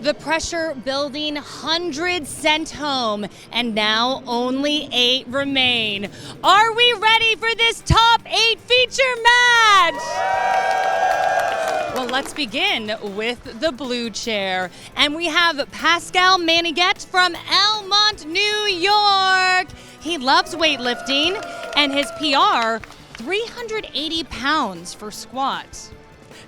The pressure building, hundreds sent home, and now only 8 remain. Are we ready for this top 8 feature match? Well, let's begin with the blue chair. And we have Pascal M from Elmont, New York. He loves weightlifting, and his PR, 380 pounds for squat.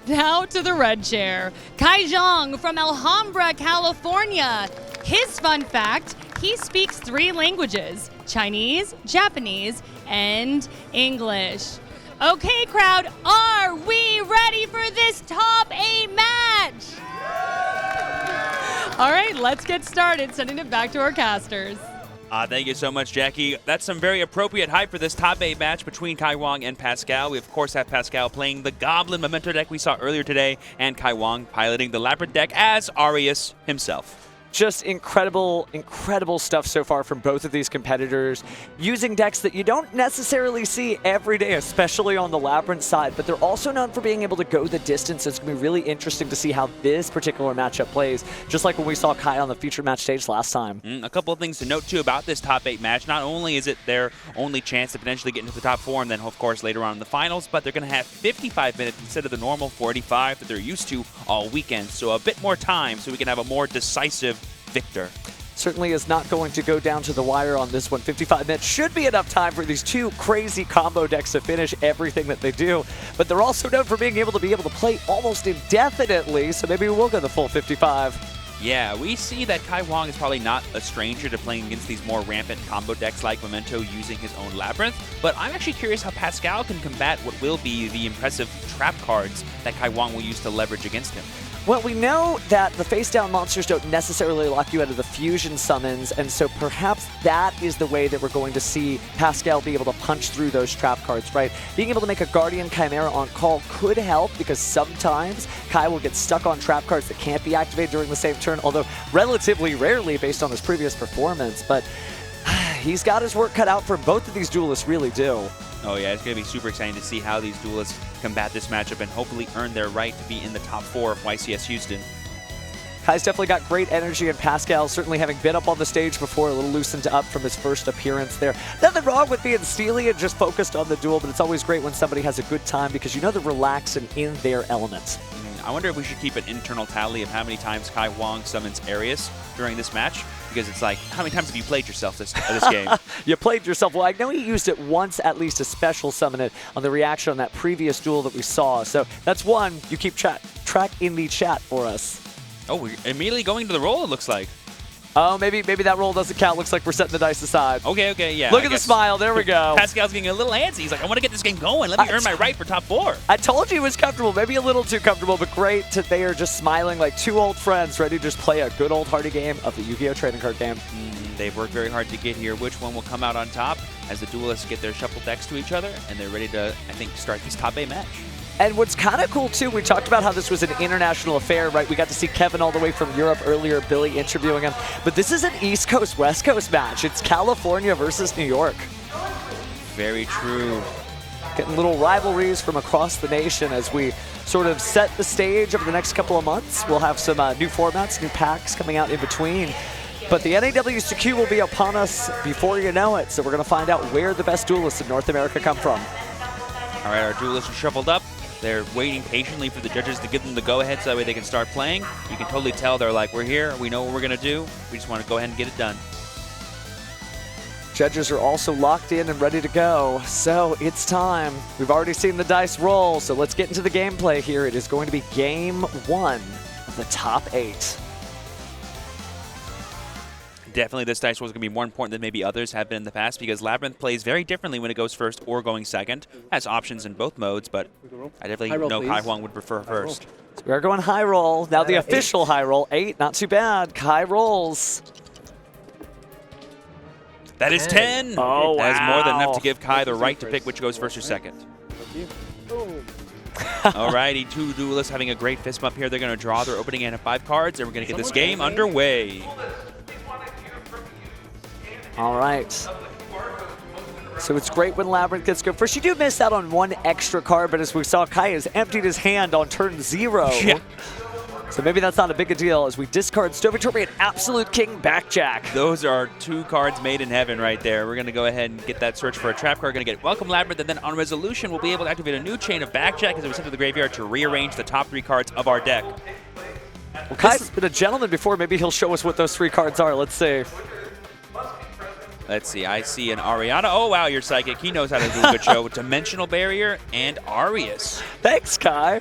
Now to the red chair, Kaihuang from Alhambra, California. His fun fact, he speaks 3 languages, Chinese, Japanese, and English. Okay, crowd, are we ready for this top 8 match? All right, let's get started, sending it back to our casters. Thank you so much, Jackie. That's some very appropriate hype for this top 8 match between Kaihuang and Pascal. We, of course, have Pascal playing the Goblin Memento deck we saw earlier today, and Kaihuang piloting the Labyrinth deck as Arius himself. Just incredible, incredible stuff so far from both of these competitors, using decks that you don't necessarily see every day, especially on the Labyrinth side, but they're also known for being able to go the distance. It's going to be really interesting to see how this particular matchup plays, just like when we saw Kai on the feature match stage last time. A couple of things to note, too, about this top 8 match. Not only is it their only chance to potentially get into the top 4 and then, of course, later on in the finals, but they're going to have 55 minutes instead of the normal 45 that they're used to all weekend. So a bit more time so we can have a more decisive victor. Certainly is not going to go down to the wire on this one. 55 minutes should be enough time for these 2 crazy combo decks to finish everything that they do, but they're also known for being able to play almost indefinitely, so maybe we will go the full 55. Yeah, we see that Kaihuang is probably not a stranger to playing against these more rampant combo decks like Memento using his own Labyrinth, but I'm actually curious how Pascal can combat what will be the impressive trap cards that Kaihuang will use to leverage against him. Well, we know that the face-down monsters don't necessarily lock you out of the fusion summons, and so perhaps that is the way that we're going to see Pascal be able to punch through those trap cards, right? Being able to make a Guardian Chimera on call could help, because sometimes Kai will get stuck on trap cards that can't be activated during the same turn, although relatively rarely based on his previous performance, but he's got his work cut out for both of these duelists, really do. Oh yeah, it's going to be super exciting to see how these duelists combat this matchup and hopefully earn their right to be in the top 4 of YCS Houston. Kai's definitely got great energy, and Pascal, certainly having been up on the stage before, a little loosened up from his first appearance there. Nothing wrong with being steely and just focused on the duel, but it's always great when somebody has a good time because you know they're relaxed and in their element. I wonder if we should keep an internal tally of how many times Kaihuang summons Arius during this match, because it's like, how many times have you played yourself this game? You played yourself. Well, I know he used it once, at least, to special summon it on the reaction on that previous duel that we saw. So that's one you keep track in the chat for us. Oh, we're immediately going to the roll, it looks like. Oh, maybe that roll doesn't count. Looks like we're setting the dice aside. Okay, yeah. Look at the smile. There we go. Pascal's getting a little antsy. He's like, I want to get this game going. Let me earn my right for top 4. I told you he was comfortable. Maybe a little too comfortable, but great. They are just smiling like 2 old friends, ready to just play a good old hearty game of the Yu-Gi-Oh! Trading card game. They've worked very hard to get here. Which one will come out on top as the duelists get their shuffle decks to each other, and they're ready to, I think, start this top 8 match. And what's kind of cool, too, we talked about how this was an international affair, right? We got to see Kevin all the way from Europe earlier, Billy interviewing him. But this is an East Coast, West Coast match. It's California versus New York. Very true. Getting little rivalries from across the nation as we sort of set the stage over the next couple of months. We'll have some new formats, new packs coming out in between. But the NAWCQ will be upon us before you know it. So we're going to find out where the best duelists in North America come from. All right, our duelists are shuffled up. They're waiting patiently for the judges to give them the go-ahead so that way they can start playing. You can totally tell they're like, we're here, we know what we're going to do. We just want to go ahead and get it done. Judges are also locked in and ready to go. So it's time. We've already seen the dice roll, so let's get into the gameplay here. It is going to be game 1 of the top 8. Definitely this dice roll is going to be more important than maybe others have been in the past because Labyrinth plays very differently when it goes first or going second. Has options in both modes, but I definitely know Kaihuang would prefer first. So we are going high roll. Now the official high roll. 8, not too bad. Kai rolls. That is 10. Oh, wow. That is more than enough to give Kai the right to pick which goes first or second. Alrighty, 2 duelists having a great fist bump here. They're going to draw their opening hand of 5 cards, and we're going to get this game underway. All right. So it's great when Labyrinth gets good. First, you do miss out on 1 extra card, but as we saw, Kai has emptied his hand on turn 0. Yeah. So maybe that's not a big a deal as we discard Stovatory and Absolute King Backjack. Those are 2 cards made in heaven right there. We're going to go ahead and get that search for a trap card. Going to get Welcome Labyrinth, and then on Resolution, we'll be able to activate a new chain of Backjack as it was sent to the graveyard to rearrange the top 3 cards of our deck. Well, Kai's been a gentleman before. Maybe he'll show us what those 3 cards are. Let's see. Let's see. I see an Ariana. Oh, wow, you're psychic. He knows how to do a good show with Dimensional Barrier and Arius. Thanks, Kai.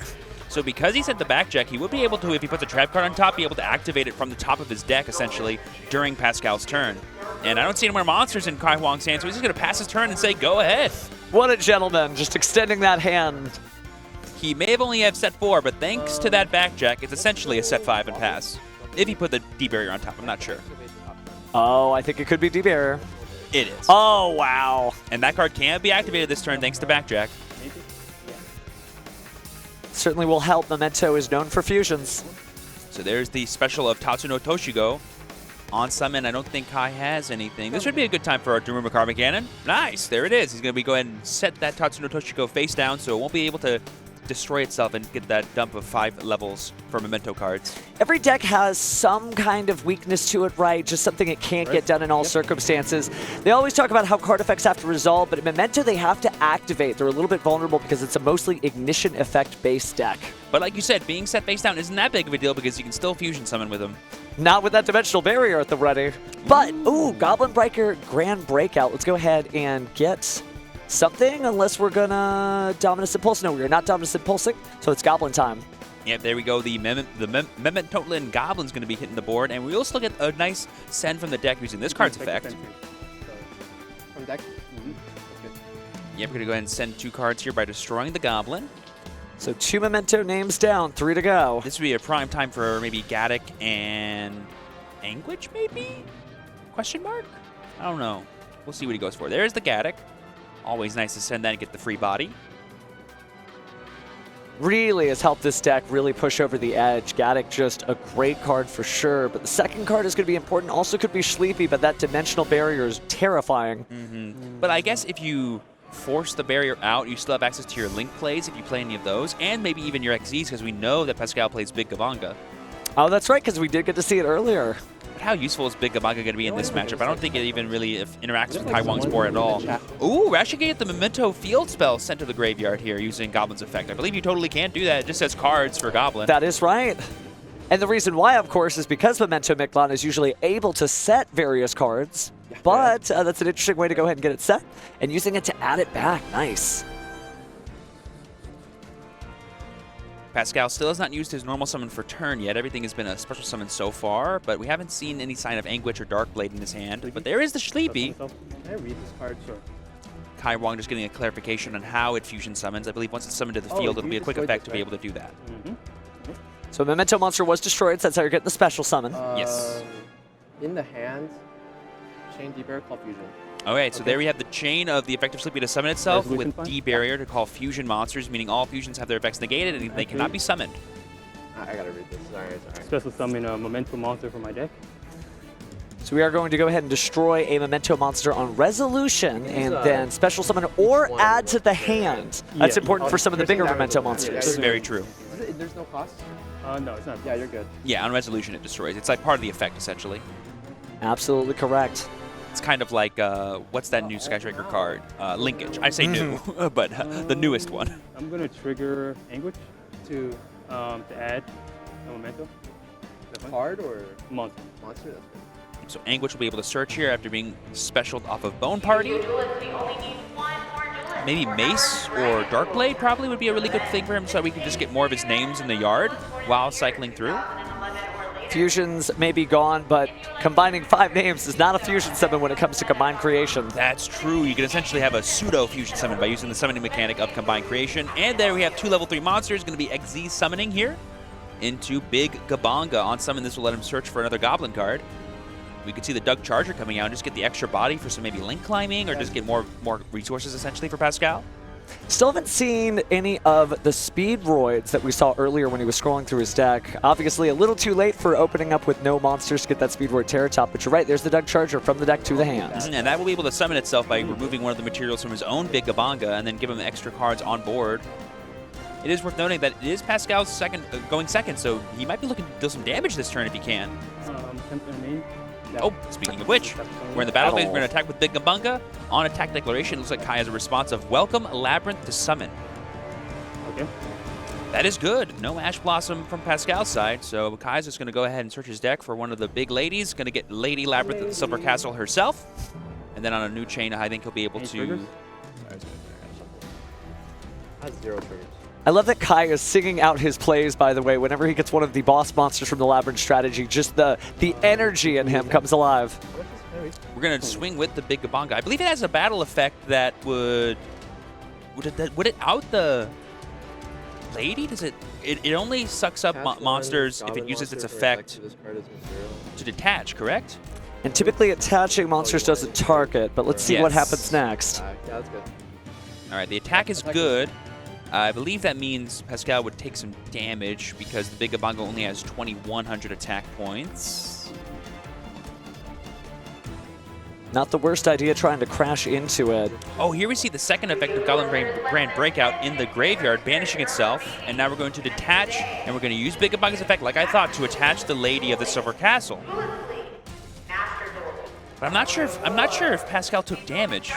So because he sent the Backjack, he would be able to, if he puts a trap card on top, be able to activate it from the top of his deck, essentially, during Pascal's turn. And I don't see any more monsters in Kaihuang Z, so he's just going to pass his turn and say, go ahead. What a gentleman, just extending that hand. He may have only have set 4, but thanks to that Backjack, it's essentially a set 5 and pass. If he put the D-Barrier on top, I'm not sure. Oh, I think it could be D-Barrier. It is. Oh, wow. And that card can be activated this turn thanks to Backjack. Certainly will help. Memento is known for fusions. So there's the special of Tatsuno Toshigo. On summon, I don't think Kai has anything. This would be a good time for our Doom Carbon Cannon. Nice, there it is. He's going to go ahead and set that Tatsuno Toshigo face down so it won't be able to destroy itself and get that dump of 5 levels for Memento cards. Every deck has some kind of weakness to it, right? Just something it can't get done in all circumstances. They always talk about how card effects have to resolve, but in Memento they have to activate. They're a little bit vulnerable because it's a mostly ignition effect based deck. But like you said, being set face down isn't that big of a deal because you can still fusion summon with them. Not with that Dimensional Barrier at the ready. But, ooh, Goblin Breaker Grand Breakout. Let's go ahead and get something, unless we're gonna Dominus Impulse. No, we're not Dominus Impulsing, so it's Goblin time. Yep, there we go. The Mementotlin Goblin's going to be hitting the board, and we also get a nice send from the deck using this card's effect. From deck? Yep, we're going to go ahead and send 2 cards here by destroying the Goblin. So 2 Memento names down, 3 to go. This would be a prime time for maybe Gaddock and Anguish, maybe? Question mark? I don't know. We'll see what he goes for. There's the Gaddock. Always nice to send that and get the free body. Really has helped this deck really push over the edge. Gaddock just a great card for sure, but the second card is going to be important. Also could be sleepy, but that Dimensional Barrier is terrifying. But I guess if you force the barrier out, you still have access to your Link plays if you play any of those, and maybe even your XZs, because we know that Pascal plays Big Gabanga. Oh, that's right, because we did get to see it earlier. But how useful is Big Gabanga going to be in this matchup? I don't think it even really interacts with Kaihuang's board at all. Ooh, we're actually going to get the Memento Field spell sent to the graveyard here using Goblin's effect. I believe you totally can do that. It just says cards for Goblin. That is right. And the reason why, of course, is because Memento Mictlan is usually able to set various cards, but that's an interesting way to go ahead and get it set, and using it to add it back. Nice. Pascal still has not used his normal summon for turn yet. Everything has been a special summon so far, but we haven't seen any sign of Anguish or Darkblade in his hand. But there is the Sleepy. Can I read this card? Sure. Kaihuang just getting a clarification on how it fusion summons. I believe once it's summoned to the field, it'll be a quick effect to be able to do that. So Memento Monster was destroyed, so that's how you're getting the special summon. Yes. In the hand, chain D-Barrier, call fusion. Okay, so there we have the chain of the effective Sleepy to summon itself with D-Barrier to call fusion monsters, meaning all fusions have their effects negated and they cannot be summoned. I gotta read this. Sorry. Special summon a Memento monster for my deck. So we are going to go ahead and destroy a Memento monster on resolution and then special summon or add to the hand. That's important for some of the bigger Memento monsters. This is very true. There's no cost? No, it's not. Yeah, you're good. Yeah, on resolution it destroys. It's like part of the effect, essentially. Absolutely correct. It's kind of like, what's that new Sky Striker card? Linkage. I say new, but the newest one. I'm going to trigger Anguish to add a Memento. Card or Monster? Monster, that's good. So Anguish will be able to search here after being specialed off of Bone Party. Maybe Mace or Darkblade probably would be a really good thing for him so we can just get more of his names in the yard while cycling through. Fusions may be gone, but combining 5 names is not a fusion summon when it comes to combined creation. That's true. You can essentially have a pseudo fusion summon by using the summoning mechanic of combined creation. And there we have 2 level 3 monsters. Going to be XZ summoning here into Big Gabanga. On summon, this will let him search for another Goblin card. We could see the Doug Charger coming out and just get the extra body for some maybe link climbing or just get more resources essentially for Pascal. Still haven't seen any of the Speedroids that we saw earlier when he was scrolling through his deck. Obviously a little too late for opening up with no monsters to get that Speedroid Terratop, but you're right, there's the Doug Charger from the deck to the hand. And that will be able to summon itself by removing one of the materials from his own Big Gabanga and then give him extra cards on board. it is worth noting that it is Pascal's going second, so he might be looking to deal some damage this turn if he can. Oh, speaking of which, we're in the battle phase. We're going to attack with Big Gabunga. On attack declaration, it looks like Kai has a response of Welcome Labyrinth to Summon. Okay. That is good. No Ash Blossom from Pascal's side, so Kai's just going to go ahead and search his deck for one of the big ladies. Going to get Lady Labyrinth of the Silver Castle herself. And then on a new chain, I think he'll be able to... Has 0 triggers. I love that Kai is singing out his plays, by the way, whenever he gets one of the boss monsters from the Labyrinth strategy. Just the energy in him comes alive. We're going to swing with the Big Gabunga. I believe it has a battle effect that would it out the lady? Does it only sucks up monsters if it uses its effect to detach, correct? And typically attaching monsters doesn't target, but let's see what happens next. Yeah, that's good. All right, the attack is good. I believe that means Pascal would take some damage because the Big Gabunga only has 2,100 attack points. Not the worst idea trying to crash into it. Oh, here we see the second effect of Goblin Grand Breakout in the graveyard, banishing itself. And now we're going to detach, and we're going to use Big Gabunga's effect, like I thought, to attach the Lady of the Silver Castle. But I'm not sure if Pascal took damage.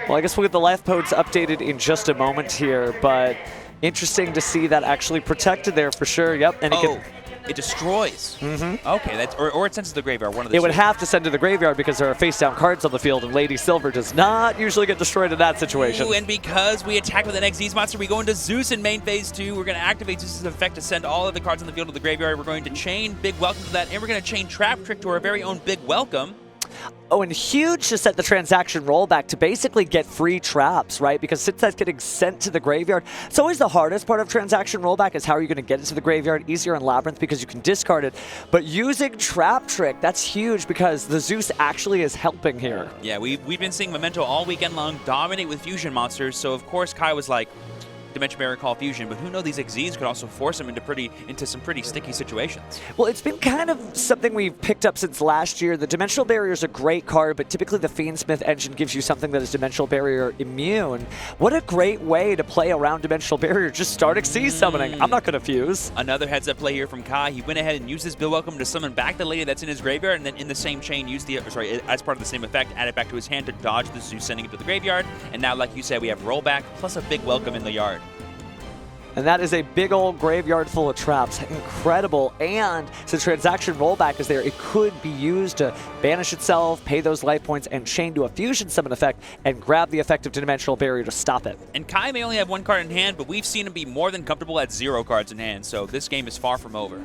Well, I guess we'll get the life pods updated in just a moment here, but interesting to see that actually protected there for sure. Yep, and it destroys. Mm-hmm. Okay, that's or it sends to the graveyard. One of the It would have to send to the graveyard because there are face-down cards on the field, and Lady Silver does not usually get destroyed in that situation. Ooh, and because we attack with an Xyz monster, we go into Zeus in main phase 2. We're going to activate Zeus's effect to send all of the cards on the field to the graveyard. We're going to chain Big Welcome to that, and we're going to chain Trap Trick to our very own Big Welcome. Oh, and huge to set the transaction rollback to basically get free traps, right? Because since that's getting sent to the graveyard, it's always the hardest part of transaction rollback is how are you going to get it to the graveyard. Easier on Labyrinth because you can discard it. But using Trap Trick, that's huge because the Zeus actually is helping here. Yeah, we've been seeing Memento all weekend long dominate with fusion monsters, so of course Kai was like, Dimension Barrier Call Fusion, but who knows, these Xyzs could also force him into some pretty sticky situations. Well, it's been kind of something we've picked up since last year. The Dimensional Barrier is a great card, but typically the Fiendsmith engine gives you something that is Dimensional Barrier immune. What a great way to play around Dimensional Barrier. Just start Xyz summoning. I'm not going to fuse. Another heads-up play here from Kai. He went ahead and used his Bill Welcome to summon back the Lady that's in his graveyard, and then in the same chain, as part of the same effect, add it back to his hand to dodge the Zeus, sending it to the graveyard. And now, like you said, we have rollback plus a Big Welcome in the yard. And that is a big old graveyard full of traps. Incredible. And since transaction rollback is there, it could be used to banish itself, pay those life points, and chain to a fusion summon effect and grab the effect of Dimensional Barrier to stop it. And Kai may only have 1 card in hand, but we've seen him be more than comfortable at 0 cards in hand, so this game is far from over.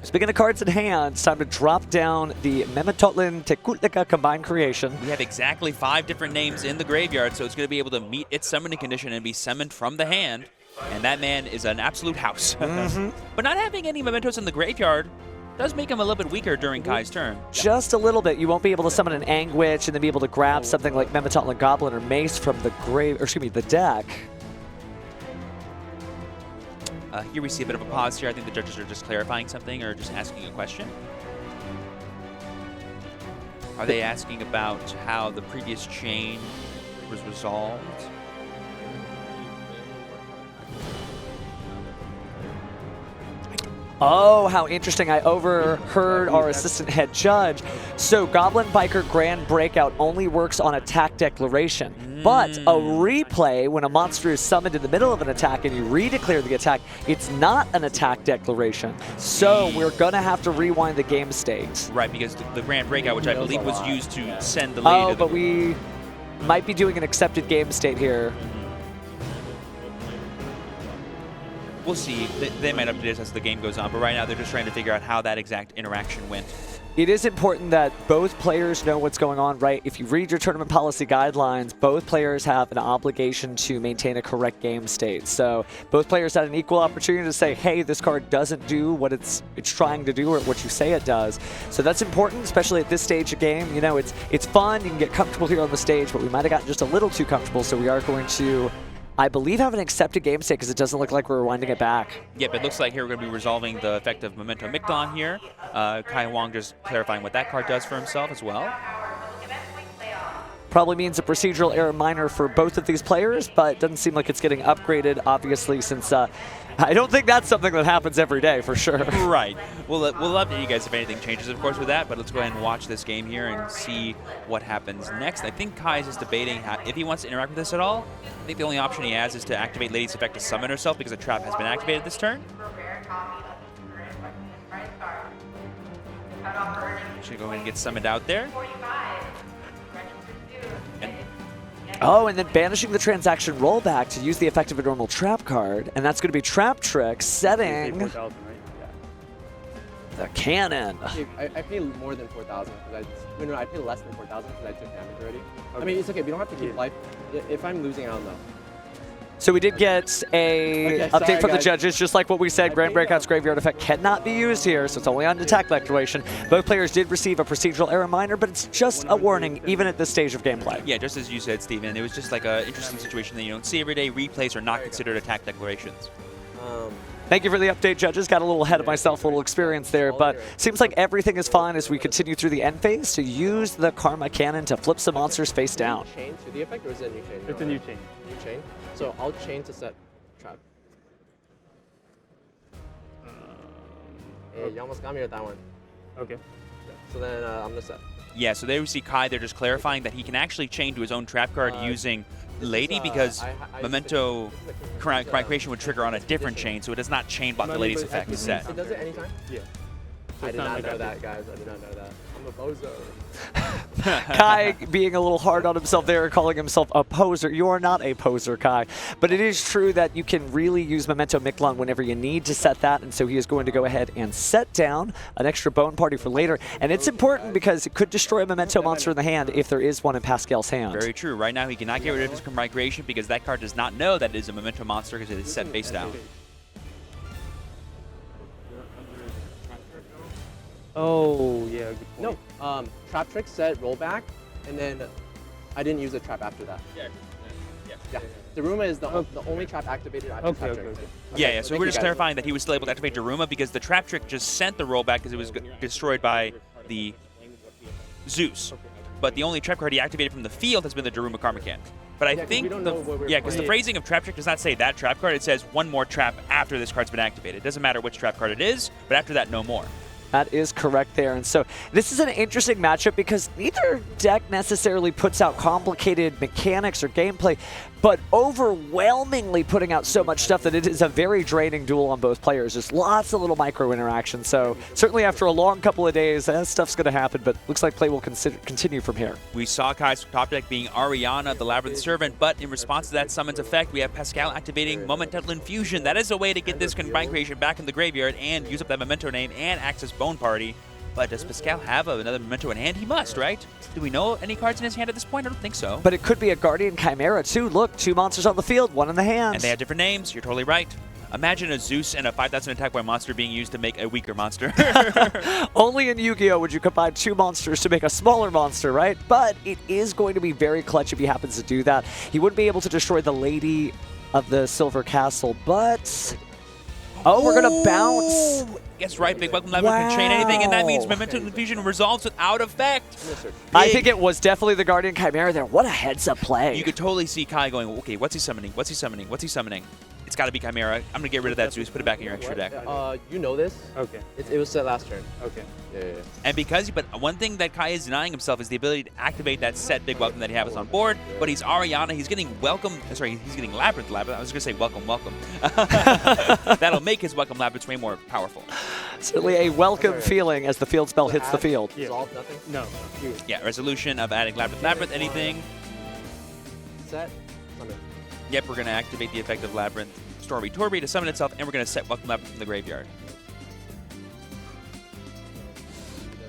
Speaking of cards in hand, it's time to drop down the Memetotlin Tekutlika combined creation. We have exactly 5 different names in the graveyard, so it's going to be able to meet its summoning condition and be summoned from the hand. And that man is an absolute house. But not having any mementos in the graveyard does make him a little bit weaker during Kai's turn. Just a little bit. You won't be able to summon an Anguish and then be able to grab something like Memetotlin Goblin or Mace from the deck. Here we see a bit of a pause here. I think the judges are just clarifying something or just asking a question. Are they asking about how the previous chain was resolved? Oh, how interesting. I overheard our assistant head judge. So Goblin Biker Grand Breakout only works on attack declaration. But a replay, when a monster is summoned in the middle of an attack and you redeclare the attack, it's not an attack declaration. So we're going to have to rewind the game state. Right, because the Grand Breakout, which I believe was used to send the lead. Oh, but we might be doing an accepted game state here. We'll see. They might update us as the game goes on, but right now they're just trying to figure out how that exact interaction went. It is important that both players know what's going on, right? If you read your tournament policy guidelines, both players have an obligation to maintain a correct game state. So both players had an equal opportunity to say, hey, this card doesn't do what it's trying to do or what you say it does. So that's important, especially at this stage of game. You know, it's fun. You can get comfortable here on the stage, but we might have gotten just a little too comfortable, so we are going to, I believe, have an accepted game state because it doesn't look like we're winding it back. Yep, it looks like here we're going to be resolving the effect of Memento Micton here. Kaihuang just clarifying what that card does for himself as well. Probably means a procedural error minor for both of these players, but doesn't seem like it's getting upgraded, obviously, since I don't think that's something that happens every day, for sure. Right. We'll update you guys if anything changes, of course, with that, but let's go ahead and watch this game here and see what happens next. I think Kai is just debating if he wants to interact with this at all. I think the only option he has is to activate Lady's effect to summon herself because a trap has been activated this turn. Should go ahead and get summoned out there. Oh, and then banishing the transaction rollback to use the effect of a normal trap card. And that's going to be Trap Trick setting 4,000, right? Yeah. the cannon. I pay more than 4,000 because I pay less than 4,000 because I took damage already. Okay. I mean, it's okay. We don't have to keep life. If I'm losing, I don't know. So we did get a update from the judges, just like what we said. Grand Breakout's Graveyard Effect cannot be used here, so it's only on attack declaration. Both players did receive a procedural error minor, but it's just a warning, even at this stage of gameplay. Yeah, just as you said, Steven, it was just like an interesting situation that you don't see every day. Replays are not considered attack declarations. Thank you for the update, judges. Got a little ahead of myself, a little experience there, but seems like everything is fine as we continue through the end phase to use the Karma Cannon to flip some monsters face down. Chain to the effect, or is it a new chain? It's a new chain. New chain. So I'll chain to set trap. Hey, you almost got me with that one. Okay. Yeah. So then I'm gonna set. Yeah, so there we see Kai. They're just clarifying that he can actually chain to his own trap card using Lady because Memento Creation would trigger on a different chain, so it does not chain block the Lady's effect is set. It does it anytime? Yeah. I did not know that, guys. I did not know that. I'm a bozo. Kai being a little hard on himself there and calling himself a poser. You are not a poser, Kai. But it is true that you can really use Memento Mictlan whenever you need to set that, and so he is going to go ahead and set down an extra Bone Party for later. And it's important because it could destroy a Memento monster in the hand if there is one in Pascal's hand. Very true. Right now he cannot get rid of his Combined Creation because that card does not know that it is a Memento monster because it is set face down. Oh, yeah, good point. No, trap trick set rollback, and then I didn't use a trap after that. Yeah. Daruma is the only trap activated after trap trick. Yeah, so we're just clarifying that he was still able to activate Daruma because the trap trick just sent the rollback because it was destroyed by the Zeus. But the only trap card he activated from the field has been the Daruma Karma Cannon. But I think because the phrasing of trap trick does not say that trap card, it says one more trap after this card's been activated. It doesn't matter which trap card it is, but after that, no more. That is correct there. And so this is an interesting matchup because neither deck necessarily puts out complicated mechanics or gameplay, but overwhelmingly putting out so much stuff that it is a very draining duel on both players. There's lots of little micro interactions. So certainly after a long couple of days, that stuff's going to happen, but looks like play will continue from here. We saw Kai's top deck being Ariana, the Labyrinth Servant, but in response to that summon's effect, we have Pascal activating Momental Infusion. That is a way to get this Combined Creation back in the graveyard and use up that Memento name and access Bone Party. But does Pascal have another Memento in hand? He must, right? Do we know any cards in his hand at this point? I don't think so. But it could be a Guardian Chimera, too. Look, 2 monsters on the field, 1 in the hand. And they have different names. You're totally right. Imagine a Zeus and a 5,000 attack by monster being used to make a weaker monster. Only in Yu-Gi-Oh! Would you combine 2 monsters to make a smaller monster, right? But it is going to be very clutch if he happens to do that. He wouldn't be able to destroy the Lady of the Silver Castle, but... Oh, we're going to bounce. Guess right, Big Welcome Labyrinth can chain anything, and that means Memento Infusion resolves without effect. I think it was definitely the Guardian Chimera there. What a heads-up play. You could totally see Kai going, okay, what's he summoning? What's he summoning? What's he summoning? It's got to be Chimera. I'm going to get rid of that Zeus. Put it back in your extra deck. You know this? Okay. It was set last turn. Okay. Yeah. And but one thing that Kai is denying himself is the ability to activate that set Big Welcome that he has on board. But he's Ariana. He's getting he's getting Labyrinth. I was going to say welcome. That'll make his Welcome Labyrinth way more powerful. Certainly a welcome feeling as the field spell hits the field. Yeah. Resolve nothing? No. Yeah, resolution of adding Labyrinth, anything. Set. Summon. Yep, we're going to activate the effect of Labyrinth Stormy Torby to summon itself, and we're going to set Welcome Labyrinth from the graveyard.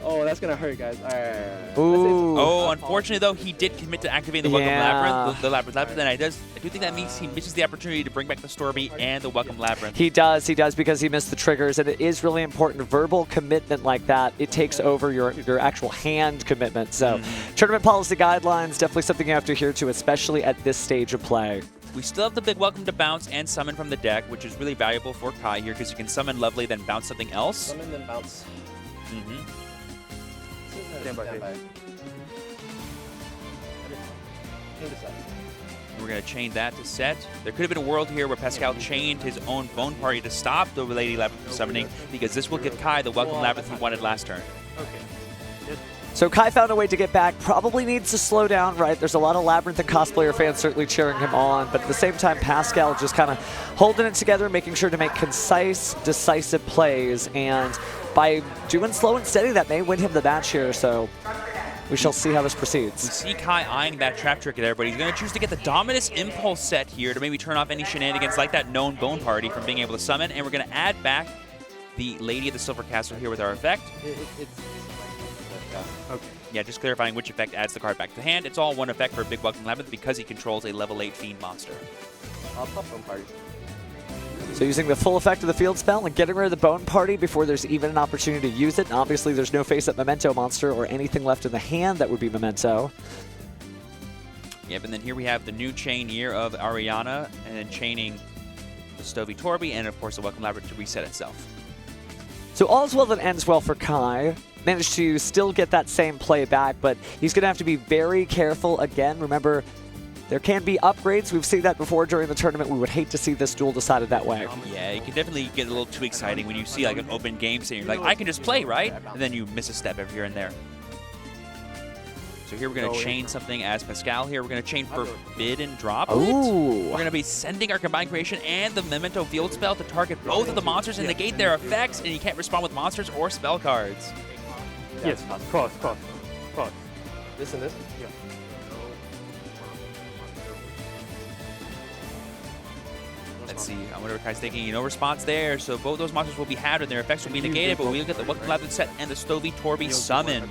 Oh, that's going to hurt, guys. All right. Ooh. Oh, unfortunately, though, he did commit to activating the Welcome Labyrinth, the Labyrinth, and I do think that means he misses the opportunity to bring back the Stormy and the Welcome Labyrinth. He does because he missed the triggers, and it is really important. Verbal commitment like that, it takes over your actual hand commitment. So tournament policy guidelines, definitely something you have to adhere to, especially at this stage of play. We still have the Big Welcome to bounce and summon from the deck, which is really valuable for Kai here because you can summon Lovely, then bounce something else. Summon, then bounce. Stand by. Chain to set. We're going to chain that to set. There could have been a world here where Pascal chained his own Bone Party to stop the Lady Labyrinth from summoning, because this will give Kai the Welcome Labyrinth he wanted last turn. Okay. Yes. So Kai found a way to get back, probably needs to slow down, right? There's a lot of Labyrinth and cosplayer fans certainly cheering him on, but at the same time, Pascal just kind of holding it together, making sure to make concise, decisive plays, and by doing slow and steady, that may win him the match here, so we shall see how this We proceeds. see Kai eyeing that trap trick there, but he's going to choose to get the Dominus Impulse set here to maybe turn off any shenanigans like that known Bone Party from being able to summon, and we're going to add back the Lady of the Silver Castle here with our effect. Okay. Yeah, just clarifying which effect adds the card back to the hand. It's all one effect for Big Welcome Labyrinth because he controls a level 8 Fiend monster. I'll pop Bone Party. So using the full effect of the field spell and getting rid of the Bone Party before there's even an opportunity to use it. And obviously there's no face-up Memento monster or anything left in the hand that would be Memento. Yep, and then here we have the new chain here of Ariana, and then chaining the Stovey Torby, and of course the Welcome Labyrinth to reset itself. So all's well that ends well for Kai. Managed to still get that same play back, but he's going to have to be very careful again. Remember, there can be upgrades. We've seen that before during the tournament. We would hate to see this duel decided that way. Yeah, it can definitely get a little too exciting when you see like an open game saying you're like, I can just play, right? And then you miss a step every here and there. So here we're going to chain something as Pascal here. We're going to chain Forbidden Drop. Ooh. We're going to be sending our Combined Creation and the Memento Field Spell to target both of the monsters and negate their effects, and you can't respond with monsters or spell cards. Yes. Cross. This and this? Yeah. Let's see. I wonder if Kai's thinking, no response there. So both those monsters will be halved and their effects will be negated, but we'll get the Welcome Labyrinth set and the Stovey Torby summon.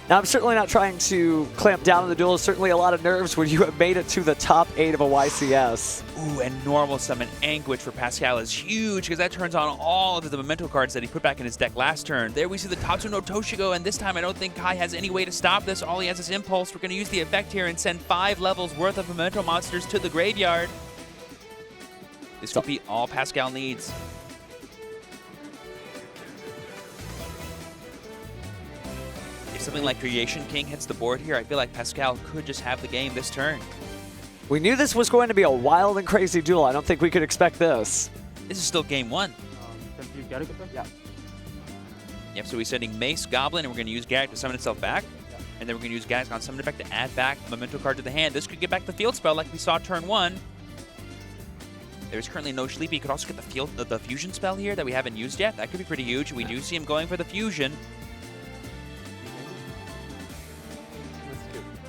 Now, I'm certainly not trying to clamp down on the duel. Certainly a lot of nerves when you have made it to the top 8 of a YCS. Ooh, and normal summon Anguish for Pascal is huge because that turns on all of the Memento cards that he put back in his deck last turn. There we see the Tatsu no Toshigo, and this time I don't think Kai has any way to stop this. All he has is Impulse. We're going to use the effect here and send 5 levels worth of Memento monsters to the graveyard. This will be all Pascal needs. If something like Creation King hits the board here, I feel like Pascal could just have the game this turn. We knew this was going to be a wild and crazy duel. I don't think we could expect this. This is still game 1. You got it, Yeah. Yep, so we're sending Mace, Goblin, and we're going to use Garrick to summon itself back. Yeah. And then we're going to use Garrick's on summon effect to add back a Memento card to the hand. This could get back the field spell like we saw turn 1. There's currently no Sleepy. You could also get the fusion spell here that we haven't used yet. That could be pretty huge. We do see him going for the fusion.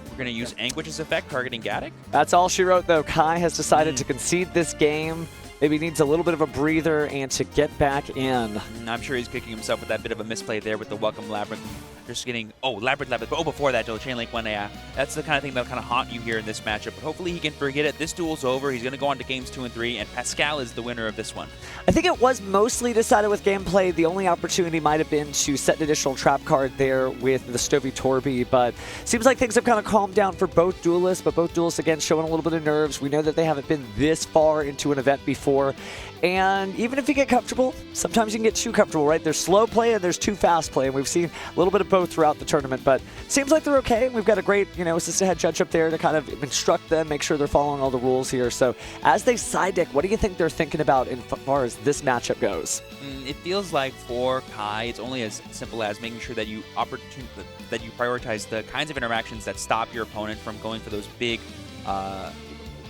We're going to use Anguish's effect, targeting Gaddock. That's all she wrote, though. Kai has decided to concede this game. Maybe needs a little bit of a breather and to get back in. I'm sure he's kicking himself with that bit of a misplay there with the Welcome Labyrinth. Just getting, Labyrinth. Oh, before that, the Chain Link one, yeah. That's the kind of thing that'll kind of haunt you here in this matchup. But hopefully he can forget it. This duel's over. He's going to go on to games 2 and 3, and Pascal is the winner of this one. I think it was mostly decided with gameplay. The only opportunity might have been to set an additional trap card there with the Stovey Torby, but seems like things have kind of calmed down for both duelists, but both duelists, again, showing a little bit of nerves. We know that they haven't been this far into an event before, and even if you get comfortable, sometimes you can get too comfortable, right? There's slow play and there's too fast play, and we've seen a little bit of both throughout the tournament, but seems like they're okay. We've got a great, assistant head judge up there to kind of instruct them, make sure they're following all the rules here. So as they side deck, what do you think they're thinking about as far as this matchup goes? It feels like for Kai, it's only as simple as making sure that you prioritize the kinds of interactions that stop your opponent from going for those big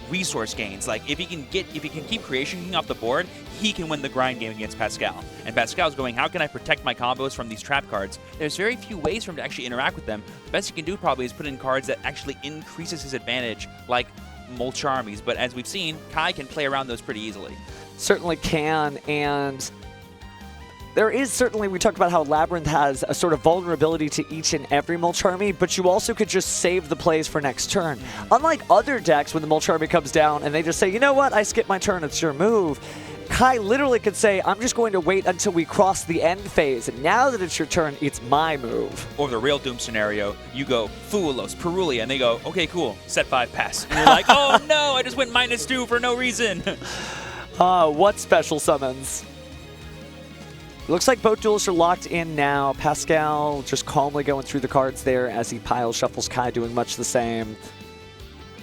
resource gains. Like if he can keep Creation King off the board, he can win the grind game against Pascal. And Pascal's going, how can I protect my combos from these trap cards? There's very few ways for him to actually interact with them. The best he can do probably is put in cards that actually increases his advantage, like Mulch Armies. But as we've seen, Kai can play around those pretty easily. Certainly can, and there is certainly, we talked about how Labyrinth has a sort of vulnerability to each and every Mulch Army, but you also could just save the plays for next turn. Unlike other decks when the Mulch Army comes down and they just say, you know what, I skipped my turn, it's your move. Kai literally could say, I'm just going to wait until we cross the end phase, and now that it's your turn, it's my move. Or the real Doom scenario, you go Fuelos, Perulia, and they go, okay, cool, set 5, pass. And you're like, oh no, I just went -2 for no reason. What special summons? Looks like both duelists are locked in now. Pascal just calmly going through the cards there as he pile shuffles Kai, doing much the same.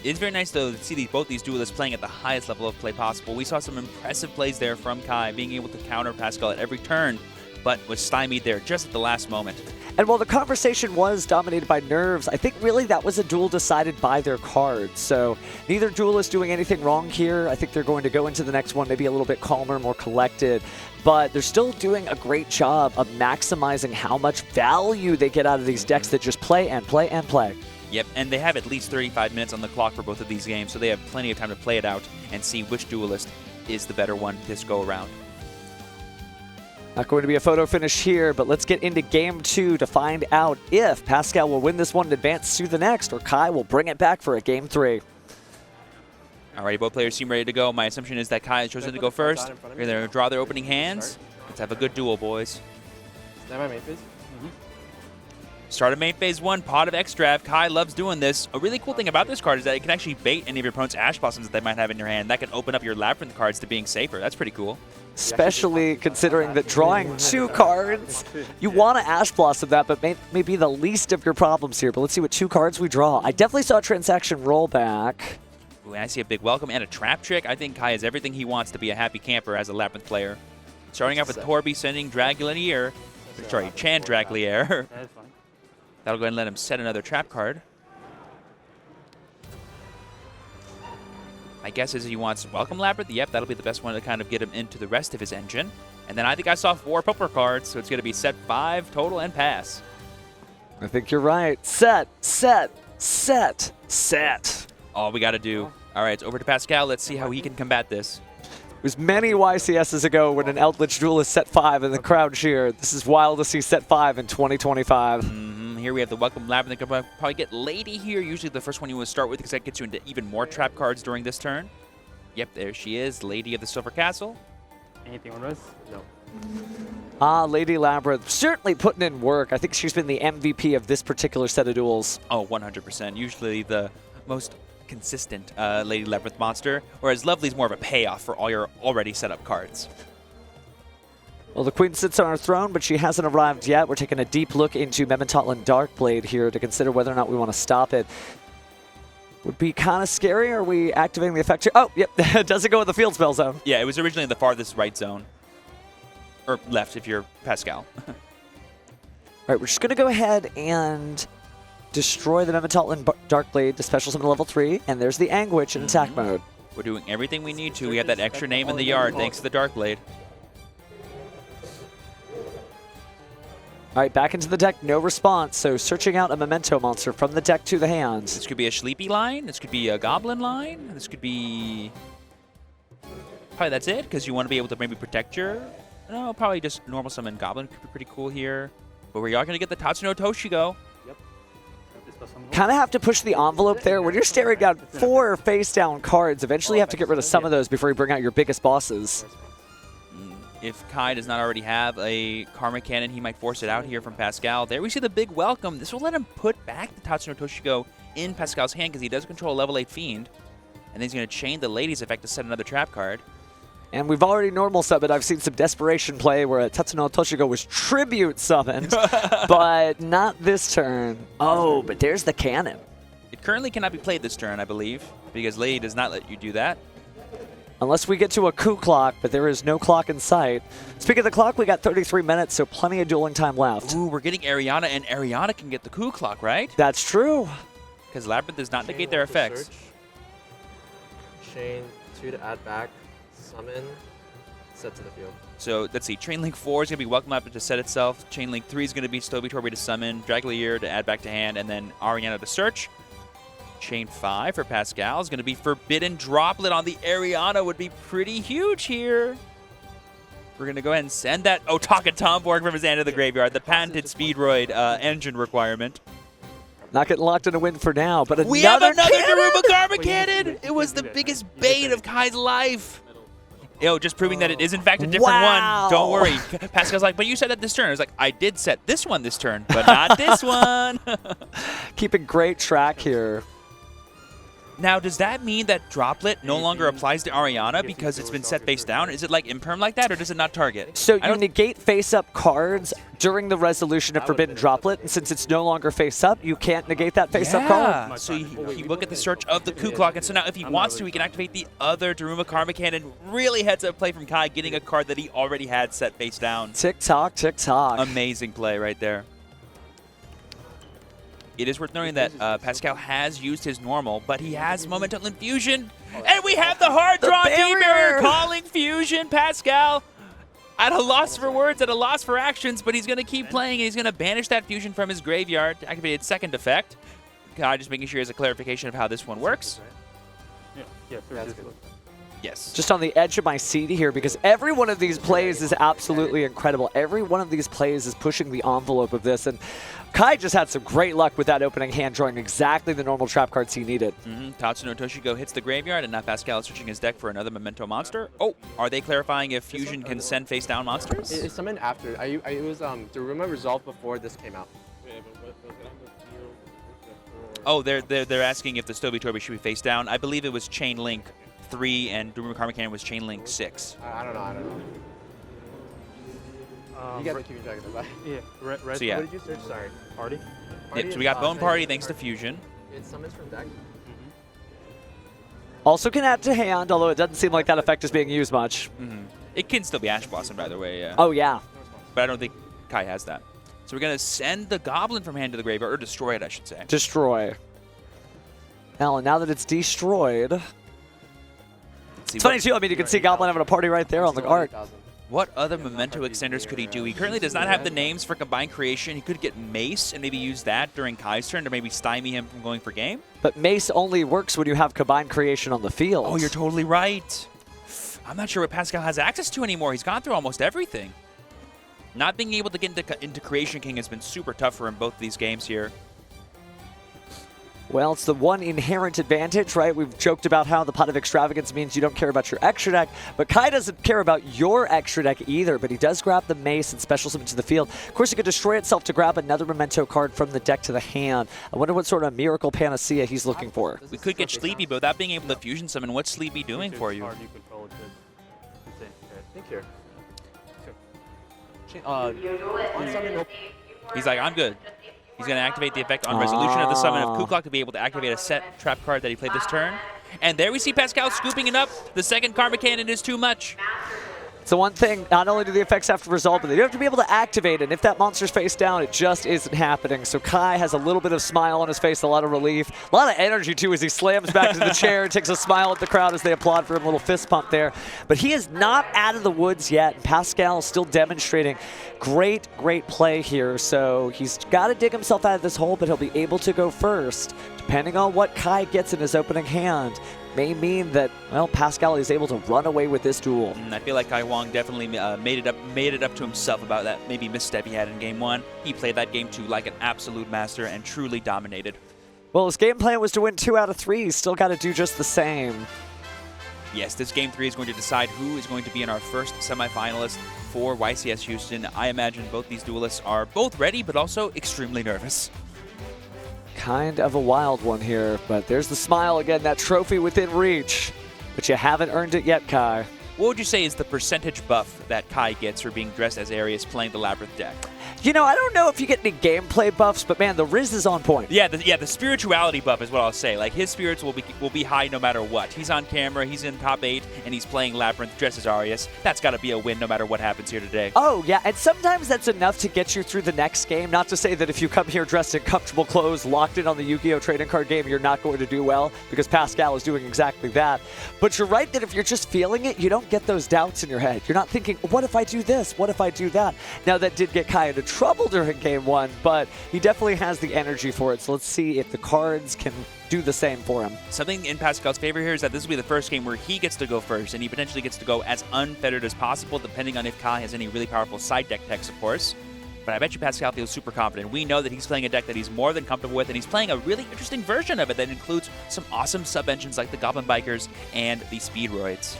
It's very nice, though, to see both these duelists playing at the highest level of play possible. We saw some impressive plays there from Kai, being able to counter Pascal at every turn, but was stymied there just at the last moment. And while the conversation was dominated by nerves, I think really that was a duel decided by their cards. So neither duelist doing anything wrong here. I think they're going to go into the next one maybe a little bit calmer, more collected. But they're still doing a great job of maximizing how much value they get out of these decks that just play and play and play. Yep, and they have at least 35 minutes on the clock for both of these games, so they have plenty of time to play it out and see which duelist is the better one this go around. Not going to be a photo finish here, but let's get into game 2 to find out if Pascal will win this one and advance to the next, or Kai will bring it back for a game 3. Alrighty, both players seem ready to go. My assumption is that Kai has chosen to go first. They're going to draw their opening hands. Let's have a good duel, boys. Is that my main phase? Start of main phase 1, Pot of Extrav. Kai loves doing this. A really cool thing about this card is that it can actually bait any of your opponent's Ash Blossoms that they might have in your hand. That can open up your Labyrinth cards to being safer. That's pretty cool. Especially considering that drawing 2 cards, you want to Ash Blossom that, but may be the least of your problems here. But let's see what 2 cards we draw. I definitely saw a Transaction Rollback. Ooh, and I see a big welcome and a trap trick. I think Kai has everything he wants to be a happy camper as a Labyrinth player. Starting off with Torby sending Draglier. Sorry, Chandraglier. That'll go ahead and let him set another trap card. My guess is he wants Welcome Labyrinth. Yep, that'll be the best one to kind of get him into the rest of his engine. And then I think I saw 4 poker cards, so it's going to be set 5 total and pass. I think you're right. Set, set, set, set. All we got to do. All right, it's over to Pascal. Let's see how he can combat this. It was many YCSs ago when an Eldritch Duelist set 5 and the crowd cheered. This is wild to see set 5 in 2025. Here we have the Welcome Labyrinth. They could probably get Lady here. Usually the first one you want to start with because that gets you into even more trap cards during this turn. Yep, there she is, Lady of the Silver Castle. Anything on us? No. Lady Labyrinth certainly putting in work. I think she's been the MVP of this particular set of duels. Oh, 100%. Usually the most consistent Lady Labyrinth monster, whereas Lovely's more of a payoff for all your already set up cards. Well, the Queen sits on her throne, but she hasn't arrived yet. We're taking a deep look into Mementotlin Darkblade here to consider whether or not we want to stop it. Would be kind of scary. Are we activating the effect here? Oh, yep. Does it go in the field spell zone? Yeah, it was originally in the farthest right zone. Or left if you're Pascal. All right, we're just going to go ahead and destroy the Mementotlin Darkblade to special summon level 3, and there's the Anguish in attack mode. We're doing everything we need to. We have that extra name in the yard thanks to the Darkblade. All right, back into the deck, no response. So searching out a Memento monster from the deck to the hands. This could be a Sleepy line. This could be a Goblin line. This could be... Probably that's it, because you want to be able to maybe protect your... No, probably just normal summon Goblin could be pretty cool here. But we are going to get the Tatsuno Toshigo. Kind of have to push the envelope there. When you're staring down 4 face-down cards, eventually you have to get rid of some of those before you bring out your biggest bosses. If Kai does not already have a Karma Cannon, he might force it out here from Pascal. There we see the big welcome. This will let him put back the Tatsuno Toshigo in Pascal's hand because he does control a level 8 Fiend. And then he's going to chain the Lady's effect to set another trap card. And we've already normal summoned. I've seen some desperation play where a Tatsuno Toshigo was tribute summoned, but not this turn. Oh, but there's the cannon. It currently cannot be played this turn, I believe, because Lady does not let you do that. Unless we get to a coup clock, but there is no clock in sight. Speaking of the clock, we got 33 minutes, so plenty of dueling time left. Ooh, we're getting Ariana, and Ariana can get the coup clock, right? That's true. Because Labyrinth does not negate their effects. Chain 2 to add back, summon, set to the field. So let's see, Chain Link 4 is going to be Welcome Labyrinth to set itself. Chain Link 3 is going to be Stoby Torby to summon, Draglier to add back to hand, and then Ariana to search. Chain 5 for Pascal is going to be Forbidden Droplet on the Ariana. Would be pretty huge here. We're going to go ahead and send that Otaka Tomborg from his hand to the graveyard. The patented Speedroid engine requirement. Not getting locked in a win for now, but we have another Daruma Karma Cannon! It was the biggest bait of Kai's life. Yo, just proving that it is in fact a different one. Don't worry. Pascal's like, but you said that this turn. I was like, I did set this one this turn, but not this one. Keeping great track here. Now, does that mean that Droplet no longer applies to Ariana because it's been set face down? Is it like imperm like that, or does it not target? So you negate face-up cards during the resolution of Forbidden Droplet, and since it's no longer face-up, you can't negate that face-up card. So he look at the search of the Ku Clock, and so now if he wants to, he can activate the other Daruma Karma Cannon. Really heads-up play from Kai, getting a card that he already had set face down. Tick-tock, tick-tock. Amazing play right there. It is worth noting that Pascal has used his normal, but he has Momental Infusion. And we have the hard draw D-Barrier calling Fusion. Pascal at a loss for words, at a loss for actions, but he's going to keep playing, and he's going to banish that Fusion from his graveyard to activate its second effect. Just making sure he has a clarification of how this one works. Yeah, that's good. Yes. Just on the edge of my seat here, because every one of these plays is absolutely incredible. Every one of these plays is pushing the envelope of this, and Kai just had some great luck with that opening hand, drawing exactly the normal trap cards he needed. Tatsuno Toshigo hits the graveyard, and now Pascal is searching his deck for another Memento monster. Oh, are they clarifying if Fusion can send face-down monsters? It summoned after. It was Daruma resolved before this came out. Oh, they're asking if the Stoby Torby should be face down. I believe it was Chain Link 3 and Daruma Karma Cannon was Chain Link 6. I don't know. You guys are keeping track of the Yeah, red. So yeah. What did you search? Sorry. Party? Yep, so we got Bone Party thanks to Fusion. It summons from deck. Also can add to hand, although it doesn't seem like that effect is being used much. It can still be Ash Blossom, by the way, yeah. Oh, yeah. But I don't think Kai has that. So we're going to send the Goblin from hand to the graveyard, or destroy it, I should say. Destroy. Now that it's destroyed... It's What, funny, too. I mean, you can see Goblin having a party right there on the art. what other Memento extenders could he do? He currently does not have the names for Combined Creation. He could get Mace and maybe use that during Kai's turn to maybe stymie him from going for game. But Mace only works when you have Combined Creation on the field. Oh, you're totally right. I'm not sure what Pascal has access to anymore. He's gone through almost everything. Not being able to get into Creation King has been super tough for him both these games here. Well, it's the one inherent advantage, right? We've joked about how the Pot of Extravagance means you don't care about your extra deck, but Kai doesn't care about your extra deck either, but he does grab the Mace and special summon to the field. Of course, he could destroy itself to grab another Memento card from the deck to the hand. I wonder what sort of miracle panacea he's looking for. We could get Sleepy, but without being able to Fusion Summon, what's Sleepy doing for you? Think here. He's like, I'm good. He's going to activate the effect on resolution of the summon of Ku Clock to be able to activate a set trap card that he played this turn. And there we see Pascal scooping it up. The second Karma Cannon is too much. So one thing, not only do the effects have to resolve, but they do have to be able to activate it. And if that monster's face down, it just isn't happening. So Kai has a little bit of smile on his face, a lot of relief. A lot of energy, too, as he slams back to the chair and takes a smile at the crowd as they applaud for him, a little fist pump there. But he is not out of the woods yet. Pascal is still demonstrating great play here. So he's got to dig himself out of this hole, but he'll be able to go first. Depending on what Kai gets in his opening hand, may mean that, well, Pascal is able to run away with this duel. I feel like Kaihuang definitely made it up to himself about that maybe misstep he had in Game 1. He played that Game 2 like an absolute master and truly dominated. Well, his game plan was to win 2 out of 3. He's still got to do just the same. Yes, this Game 3 is going to decide who is going to be in our first semifinalist for YCS Houston. I imagine both these duelists are both ready, but also extremely nervous. Kind of a wild one here, but there's the smile again, that trophy within reach. But you haven't earned it yet, Kai. What would you say is the percentage buff that Kai gets for being dressed as Arius playing the Labyrinth deck? You know, I don't know if you get any gameplay buffs, but man, the Riz is on point. Yeah, the spirituality buff is what I'll say. Like, his spirits will be high no matter what. He's on camera, he's in top 8, and he's playing Labyrinth dressed as Arius. That's got to be a win no matter what happens here today. Oh, yeah, and sometimes that's enough to get you through the next game. Not to say that if you come here dressed in comfortable clothes, locked in on the Yu-Gi-Oh! Trading card game, you're not going to do well, because Pascal is doing exactly that. But you're right that if you're just feeling it, you don't get those doubts in your head. You're not thinking, what if I do this? What if I do that? Now, that did get Kai into trouble during Game 1, but he definitely has the energy for it. So let's see if the cards can do the same for him. Something in Pascal's favor here is that this will be the first game where he gets to go first, and he potentially gets to go as unfettered as possible, depending on if Kai has any really powerful side deck techs, of course. But I bet you Pascal feels super confident. We know that he's playing a deck that he's more than comfortable with, and he's playing a really interesting version of it that includes some awesome sub-engines like the Goblin Bikers and the Speedroids.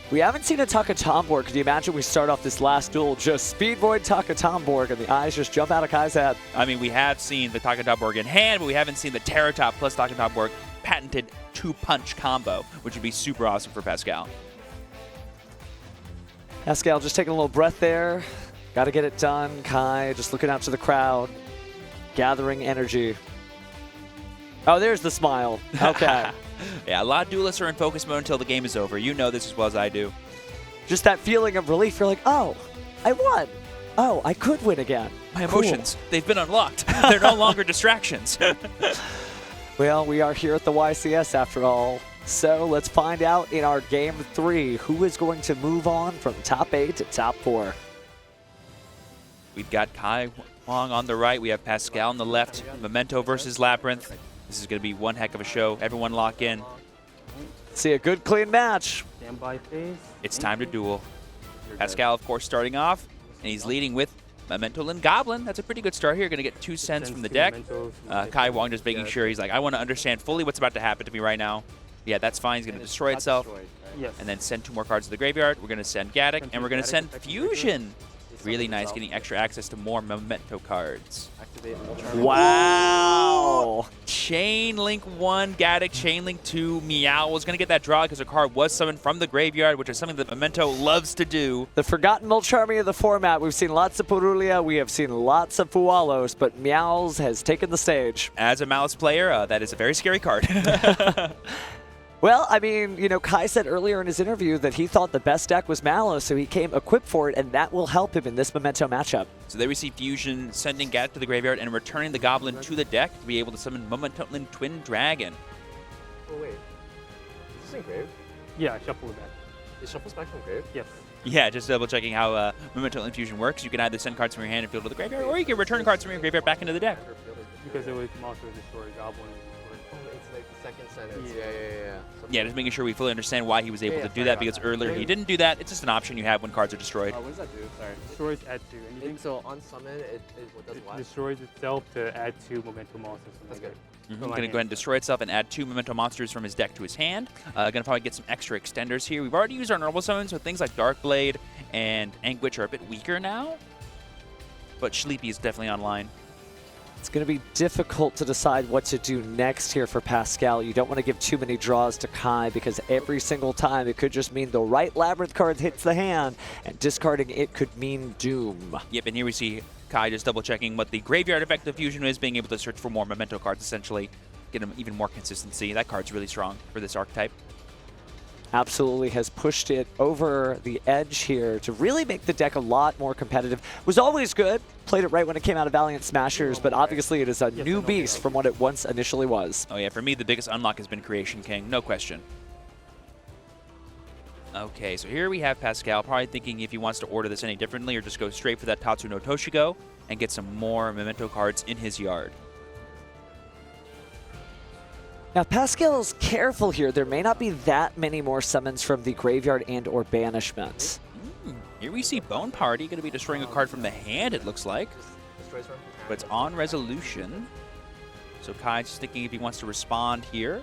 We haven't seen a Taka-Tomborg. Could you imagine we start off this last duel just Speed Void Taka-Tomborg and the eyes just jump out of Kai's head? I mean, we have seen the Taka-Tomborg in hand, but we haven't seen the Terratop plus Taka-Tomborg patented 2-punch combo, which would be super awesome for Pascal. Pascal just taking a little breath there. Got to get it done. Kai just looking out to the crowd, gathering energy. Oh, there's the smile. Okay. Yeah, a lot of duelists are in focus mode until the game is over. You know this as well as I do. Just that feeling of relief. You're like, oh, I won. Oh, I could win again. My emotions, they've been unlocked. They're no longer distractions. Well, we are here at the YCS after all. So let's find out in our Game 3 who is going to move on from top 8 to top 4. We've got Kaihuang on the right. We have Pascal on the left. Memento versus Labyrinth. This is going to be one heck of a show. Everyone lock in. See a good, clean match. Standby phase. It's time to duel. Pascal, of course, starting off, and he's leading with Memento and Goblin. That's a pretty good start here. Going to get 2 cents from the deck. Kaihuang just making sure he's like, I want to understand fully what's about to happen to me right now. Yeah, that's fine. He's going to destroy itself. Yes. And then send 2 more cards to the graveyard. We're going to send Gaddock, and we're going to send Fusion. Really nice, getting extra access to more Memento cards. Wow. Chain Link 1, Gaddock, Chain Link 2, Meow was going to get that draw because a card was summoned from the graveyard, which is something that Memento loves to do. The forgotten Mulcharmy of the format. We've seen lots of Purulia, we have seen lots of Fualos, but Meows has taken the stage. As a Malice player, that is a very scary card. Well, I mean, you know, Kai said earlier in his interview that he thought the best deck was Mallow, so he came equipped for it, and that will help him in this Memento matchup. So they receive Fusion, sending Gaddock to the graveyard, and returning the Goblin to the deck to be able to summon Memento Twin Dragon. Oh, wait. Is this in grave? Yeah, I shuffle it back. It shuffles back from grave? Yes. Yeah, just double checking how Memento Infusion works. You can either send cards from your hand and field to the graveyard, or you can return cards from your graveyard back into the deck. Because it was monster destroy, goblin Oh, it's like the second sentence. Yeah. Yeah, just making sure we fully understand why he was able to do that, because earlier he didn't do that. It's just an option you have when cards are destroyed. What does that do? Sorry. destroys add 2. Anything So on summon, it does what? destroys itself to add 2 momentum monsters. That's good. Going to go ahead and destroy itself and add 2 Memento monsters from his deck to his hand. Going to probably get some extra extenders here. We've already used our normal summons, so things like Darkblade and Anguish are a bit weaker now. But Sleepy is definitely online. It's going to be difficult to decide what to do next here for Pascal. You don't want to give too many draws to Kai, because every single time it could just mean the right Labyrinth card hits the hand, and discarding it could mean doom. Yep, and here we see Kai just double-checking what the graveyard effect of Fusion is, being able to search for more Memento cards, essentially. Get him even more consistency. That card's really strong for this archetype. Absolutely has pushed it over the edge here to really make the deck a lot more competitive. Was always good. Played it right when it came out of Valiant Smashers, but obviously it is a new beast from what it once initially was. Oh yeah, for me the biggest unlock has been Creation King, no question. Okay, so here we have Pascal probably thinking if he wants to order this any differently or just go straight for that Tatsu no Toshigo and get some more Memento cards in his yard. Now, Pascal's careful here. There may not be that many more summons from the graveyard and or banishment. Here we see Bone Party going to be destroying a card from the hand, it looks like. But it's on resolution. So Kai's just thinking if he wants to respond here.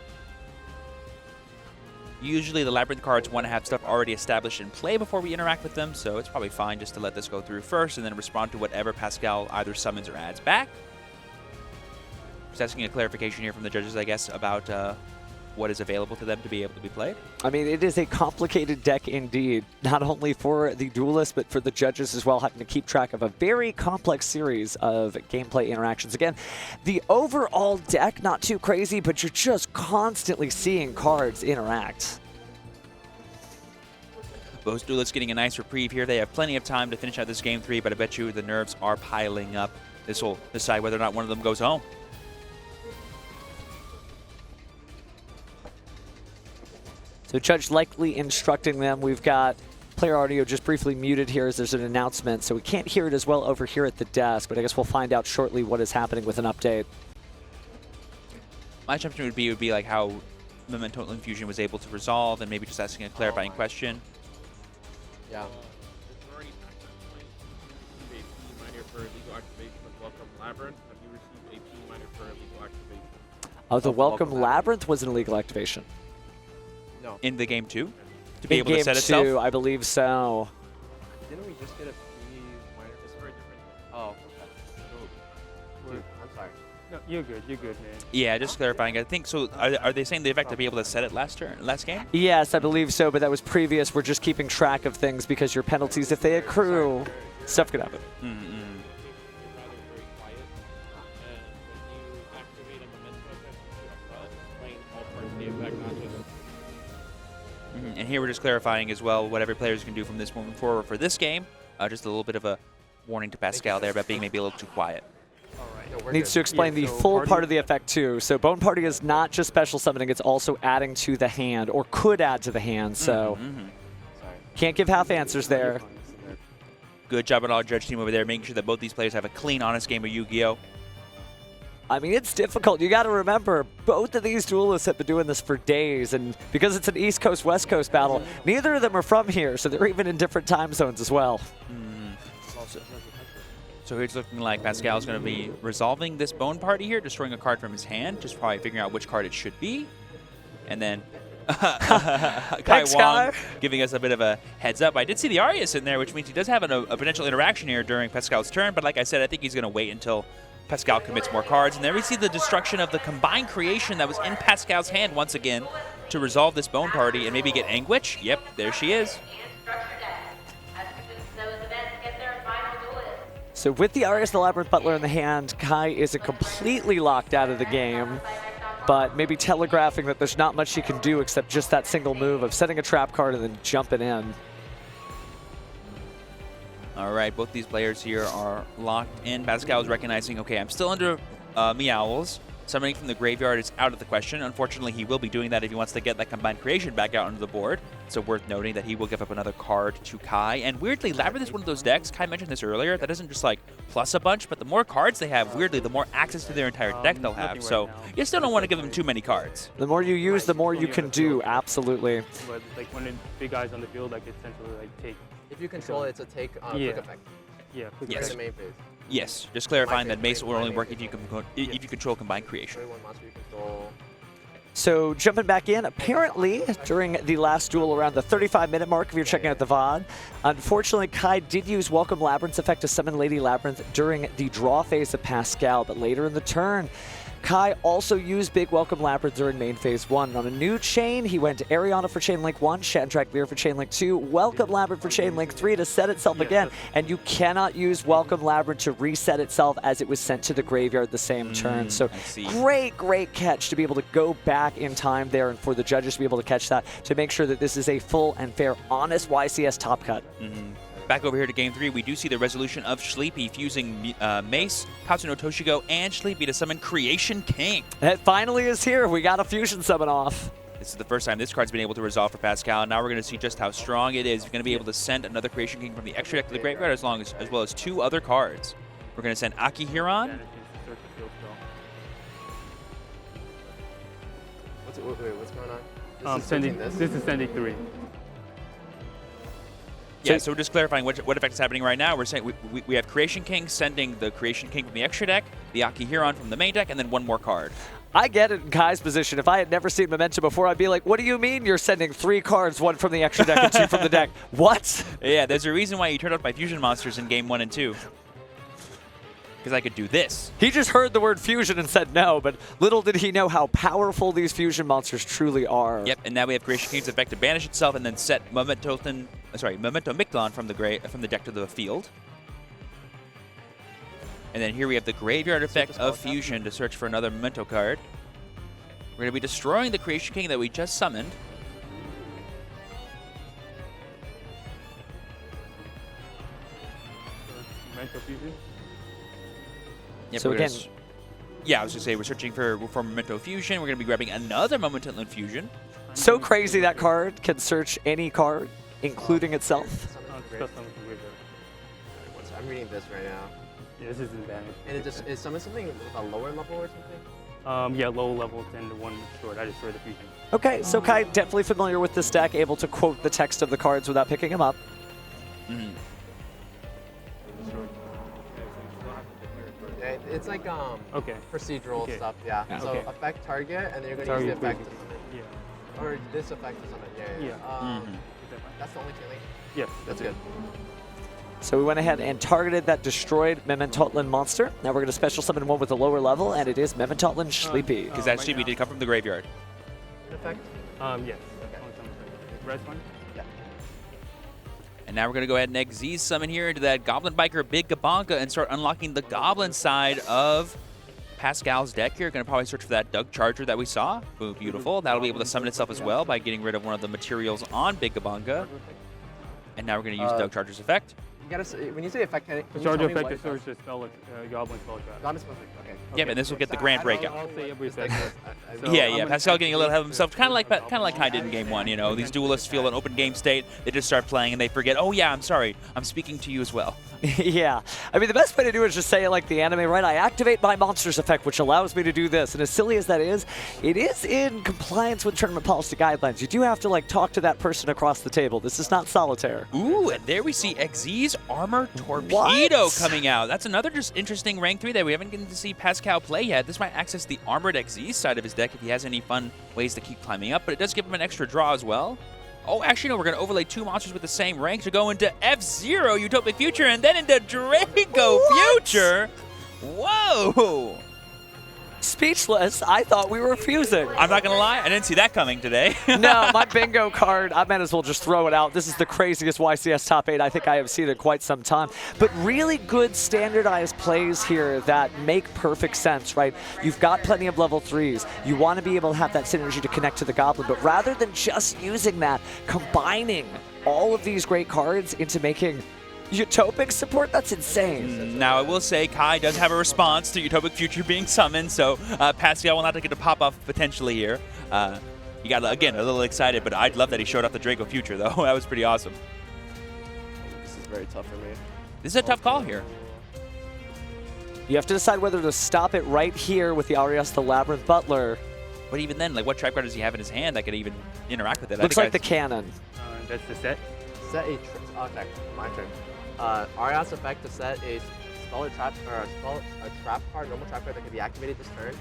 Usually the Labyrinth cards want to have stuff already established in play before we interact with them, so it's probably fine just to let this go through first and then respond to whatever Pascal either summons or adds back. Just asking a clarification here from the judges, I guess, about what is available to them to be able to be played. I mean, it is a complicated deck indeed, not only for the duelists, but for the judges as well, having to keep track of a very complex series of gameplay interactions. Again, the overall deck, not too crazy, but you're just constantly seeing cards interact. Both duelists getting a nice reprieve here. They have plenty of time to finish out this Game 3, but I bet you the nerves are piling up. This will decide whether or not one of them goes home. So judge likely instructing them. We've got player audio just briefly muted here as there's an announcement, so we can't hear it as well over here at the desk, but I guess we'll find out shortly what is happening with an update. My assumption would be like how Memento Infusion was able to resolve, and maybe just asking a clarifying question. Yeah. Oh, the Welcome Labyrinth was an illegal activation. No. In the game 2? To be In able to game set 2, itself? I believe so. Didn't we just get a free minor? It's for a different. Oh, okay. I'm sorry. No, you're good, man. Yeah, just clarifying. I think so. Are they saying the effect to be able to set it last game? Yes, I believe so, but that was previous. We're just keeping track of things because your penalties, if they accrue, stuff could happen. And here we're just clarifying as well what every player can do from this moment forward for this game. Just a little bit of a warning to Pascal there about being maybe a little too quiet. Needs to explain the full part of the effect too. So Bone Party is not just special summoning, it's also adding to the hand, or could add to the hand, so can't give half answers there. Good job on our judge team over there, making sure that both these players have a clean, honest game of Yu-Gi-Oh! I mean, it's difficult. You got to remember, both of these duelists have been doing this for days, and because it's an East Coast, West Coast battle, neither of them are from here, so they're even in different time zones as well. So it's looking like Pascal's going to be resolving this Bone Party here, destroying a card from his hand, just probably figuring out which card it should be. And then Kaihuang giving us a bit of a heads up. I did see the Arias in there, which means he does have a potential interaction here during Pascal's turn, but like I said, I think he's going to wait until Pascal commits more cards. And there we see the destruction of the combined creation that was in Pascal's hand once again to resolve this Bone Party and maybe get Anguish. Yep, there she is. So with the Arias the Labyrinth Butler in the hand, Kai isn't completely locked out of the game, but maybe telegraphing that there's not much he can do except just that single move of setting a trap card and then jumping in. All right, both these players here are locked in. Pascal is recognizing, okay, I'm still under Meowls. Summoning from the graveyard is out of the question. Unfortunately, he will be doing that if he wants to get that combined creation back out onto the board. So worth noting that he will give up another card to Kai. And weirdly, Labyrinth is one of those decks, Kai mentioned this earlier, that doesn't just like plus a bunch, but the more cards they have, weirdly, the more access to their entire deck they'll have. So you still don't want to give them too many cards. The more you use, the more you can do, absolutely. But like when the big guys on the field, like essentially like take. If you control it, it's a take quick effect. Yeah, quick Yes. Like the main phase. Yes, just clarifying that Mace will only work if you control combined creation. Monster you control. So jumping back in, apparently during the last duel around the 35-minute mark, if you're checking out the VOD, unfortunately Kai did use Welcome Labyrinth's effect to summon Lady Labyrinth during the draw phase of Pascal, but later in the turn, Kai also used Big Welcome Labyrinth during main phase 1. On a new chain, he went to Ariana for chain link 1, Shadrach Lear for chain link 2, Welcome Labyrinth for chain link 3 to set itself again, and you cannot use Welcome Labyrinth to reset itself as it was sent to the graveyard the same turn. So great catch to be able to go back in time there and for the judges to be able to catch that to make sure that this is a full and fair, honest YCS top cut. Back over here to Game 3, we do see the resolution of Sleepy fusing Mace, Katsuno Toshigo, and Sleepy to summon Creation King. It finally is here. We got a fusion summon off. This is the first time this card's been able to resolve for Pascal. Now we're going to see just how strong it is. We're going to be able to send another Creation King from the extra deck to the graveyard as well as 2 other cards. We're going to send Akihiron. What's going on? This is sending 3. Yeah, so we're just clarifying what effect is happening right now. We're saying we have Creation King sending the Creation King from the extra deck, the Akihiron from the main deck, and then 1 more card. I get it in Kai's position. If I had never seen Memento before, I'd be like, what do you mean you're sending 3 cards, 1 from the extra deck and 2 from the deck? What? Yeah, there's a reason why you turned off my fusion monsters in Game 1 and 2. Because I could do this. He just heard the word fusion and said no, but little did he know how powerful these fusion monsters truly are. Yep, and now we have Creation King's effect to banish itself and then set Memento Mictlan from the deck to the field. And then here we have the graveyard effect of fusion to search for another Memento card. We're going to be destroying the Creation King that we just summoned. Memento fusion. Yep, So again, yeah, I was going to say we're searching for Memento Fusion. We're going to be grabbing another Memento Fusion. so crazy that card can search any card, including itself. I'm reading this right now. Yeah, this isn't damage. And it just is something with a lower level or something? Yeah, low level than the one destroyed. I destroyed the fusion. Okay, so Kai definitely familiar with this deck, able to quote the text of the cards without picking them up. Yeah, it's like procedural stuff, yeah. So affect target, and then you're going to use the effect to summon. Yeah. Or this effect to summon, yeah. That's the only chain link? Yes. That's good. So we went ahead and targeted that destroyed Mementotlin monster. Now we're going to special summon one with a lower level, and it is Mementotlin Sleepy. Because that Sleepy did come from the graveyard. Effect? Yes. Red one? Yeah. And now we're going to go ahead and XZ summon here into that Goblin Biker Big Gabonka and start unlocking the Goblin side of Pascal's deck here. Going to probably search for that Doug Charger that we saw. Boom, beautiful. That'll be able to summon itself as well by getting rid of one of the materials on Big Gabonka. And now we're going to use Doug Charger's effect. You gotta say, when you say effect, can The you charge tell me effect what is search the spell, Goblin spell trap. Goblin spell effect, okay. Yeah, and this will get the grand breakout. I'll say every effect. Yeah. Pascal getting a little ahead of himself, kind of like Kai did in game 1. You know, these duelists feel an open game state. They just start playing and they forget. Oh yeah, I'm sorry. I'm speaking to you as well. Yeah. I mean, the best way to do it is just say it like the anime, right? I activate my monsters effect, which allows me to do this. And as silly as that is, it is in compliance with tournament policy guidelines. You do have to, like, talk to that person across the table. This is not solitaire. Ooh, and there we see XZ's Armor Torpedo coming out. That's another just interesting rank 3 that we haven't gotten to see Pascal play yet. This might access the Armored XZ side of his deck if he has any fun ways to keep climbing up, but it does give him an extra draw as well. Oh, actually, no, we're going to overlay 2 monsters with the same rank to go into F-Zero, Utopic Future, and then into Draco Future. Whoa! Speechless. I thought we were fusing. I'm not going to lie, I didn't see that coming today. No, my bingo card, I might as well just throw it out. This is the craziest YCS top 8 I think I have seen in quite some time. But really good standardized plays here that make perfect sense, right? You've got plenty of level 3s. You want to be able to have that synergy to connect to the Goblin, but rather than just using that, combining all of these great cards into making Utopic support? That's insane. Now, I will say Kai does have a response to Utopic Future being summoned, so Pascal will not get a pop-off potentially here. You got, again, a little excited, but I'd love that he showed off the Draco Future, though. That was pretty awesome. This is very tough for me. This is a tough call here. You have to decide whether to stop it right here with the Arias the Labyrinth Butler. But even then, like, what trap card does he have in his hand that could even interact with it? Looks like the cannon. That's the set. Set a okay, my turn. Arias effect to set a spell or trap or a trap card, normal trap card that can be activated this turn,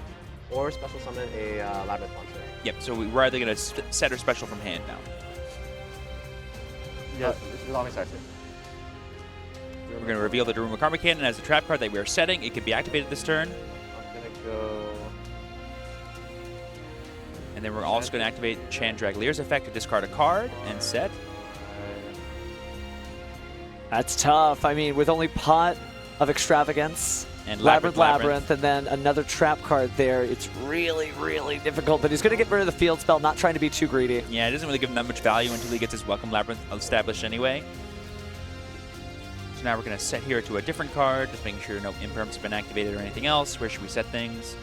or special summon a labyrinth monster. Yep. So we're either gonna set or special from hand now. Yes. Let me start here. We're gonna reveal the Daruma Karma Cannon as a trap card that we are setting. It can be activated this turn, I'm gonna go. and then we're also gonna activate Chandraglier's effect to discard a card and set. That's tough. I mean, with only Pot of Extravagance, And Labyrinth, and then another trap card there, it's really, really difficult. But he's going to get rid of the field spell, not trying to be too greedy. Yeah, it doesn't really give him that much value until he gets his Welcome Labyrinth established anyway. So now we're going to set here to a different card, just making sure no imperms have been activated or anything else. Where should we set things?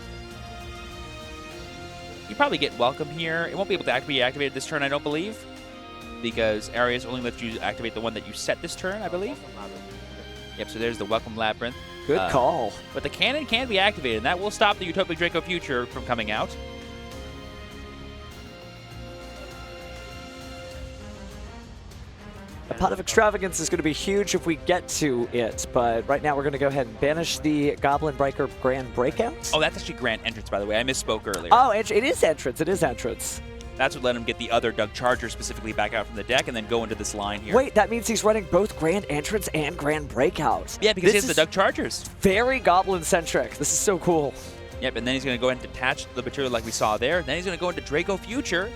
You probably get Welcome here. It won't be able to be activated this turn, I don't believe, because Arias only lets you activate the one that you set this turn, I believe. Yep, so there's the Welcome Labyrinth. Good call. But the cannon can be activated, and that will stop the Utopic Draco Future from coming out. The Pot of Extravagance is going to be huge if we get to it, but right now we're going to go ahead and banish the Goblin Biker Grand Breakout. Oh, that's actually Grand Entrance, by the way. I misspoke earlier. Oh, it is Entrance. It is Entrance. That's what let him get the other Doug Charger specifically back out from the deck and then go into this line here. Wait, that means he's running both Grand Entrance and Grand Breakout. Yeah, because this he has the Doug Chargers. Very Goblin-centric. This is so cool. Yep, and then he's going to go ahead and detach the material like we saw there. Then he's going to go into Draco Future.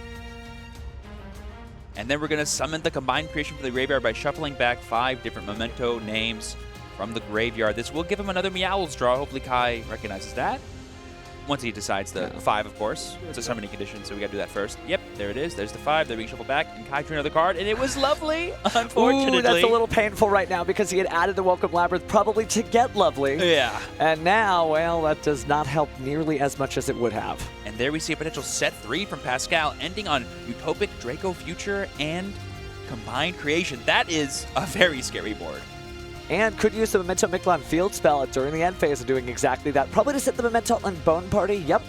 And then we're going to summon the combined creation from the graveyard by shuffling back 5 different memento names from the graveyard. This will give him another Meowls draw. Hopefully Kai recognizes that. Once he decides the 5, of course. It's a summoning condition, so we got to do that first. Yep, there it is. There's the 5. Then we shuffle back, and Kai drew another card, and it was lovely, unfortunately. Ooh, that's a little painful right now because he had added the Welcome Labyrinth probably to get lovely. Yeah. And now, well, that does not help nearly as much as it would have. And there we see a potential set 3 from Pascal, ending on Utopic Draco Future and Combined Creation. That is a very scary board. And could use the Memento Mictlan field spell during the end phase of doing exactly that. Probably to set the Memento Mictlan Bone Party. Yep.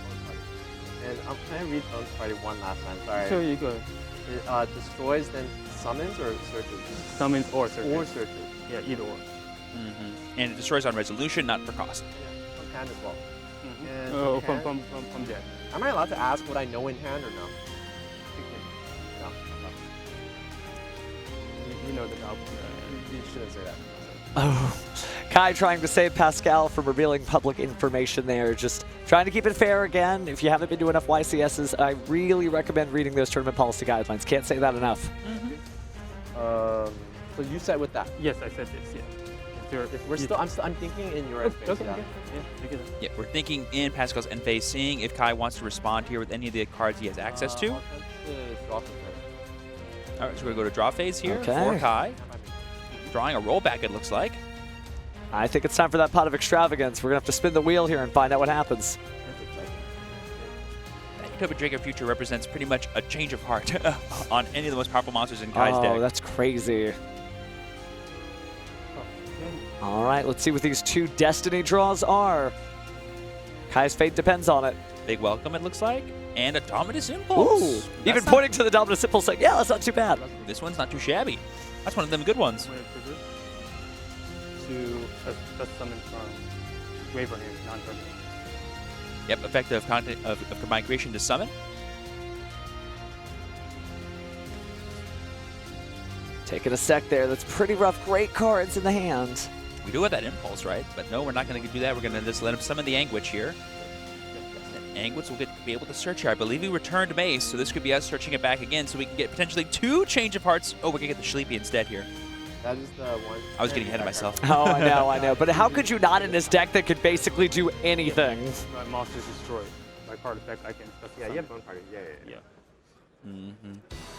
And I'm trying to read Bones Party one last time. Sorry. Sure, you go. It destroys, then summons or searches? Summons or searches. Or searches. Yeah, either or. And it destroys on resolution, not for cost. Yeah, from hand as well. And Oh, from from deck. Am I allowed to ask what I know in hand or no? No. You know the goblin. You shouldn't say that. Oh, Kai trying to save Pascal from revealing public information there. Just trying to keep it fair again. If you haven't been to enough YCSs, I really recommend reading those tournament policy guidelines. Can't say that enough. So you said with that. Yes, I said this. Yeah. I'm thinking in your end phase. Okay. Yeah. Yeah, we're thinking in Pascal's end phase, seeing if Kai wants to respond here with any of the cards he has access to. I'll attempt to draw some cards. All right, so we're going to go to draw phase here Okay. for Kai. Drawing a rollback, it looks like. I think it's time for that pot of extravagance. We're going to have to spin the wheel here and find out what happens. That Utopia Draco Future represents pretty much a change of heart on any of the most powerful monsters in Kai's deck. Oh, that's crazy. All right, let's see what these two Destiny draws are. Kai's fate depends on it. Big welcome, it looks like. And a Dominus Impulse. Ooh, That's even not- pointing to the Dominus Impulse like, yeah, that's not too bad. This one's not too shabby. That's one of them good ones. I'm going to trigger to a summon from grave or hand, non-target. Yep, effect of Combined Creation to summon. Taking a sec there. That's pretty rough. Great cards in the hand. We do have that Impulse, right? But no, we're not going to do that. We're going to just let him summon the Anguish here. And Anguish will be able to search here. I believe we returned Mace, so this could be us searching it back again, so we can get potentially 2 Change of Hearts. Oh, we're going to get the Sleepy instead here. That is the one. I was getting ahead of myself. Oh, I know. But how could you not in this deck that could basically do anything? My monster is destroyed. My card effect, I can specify. Yeah, you have bone party. Yeah.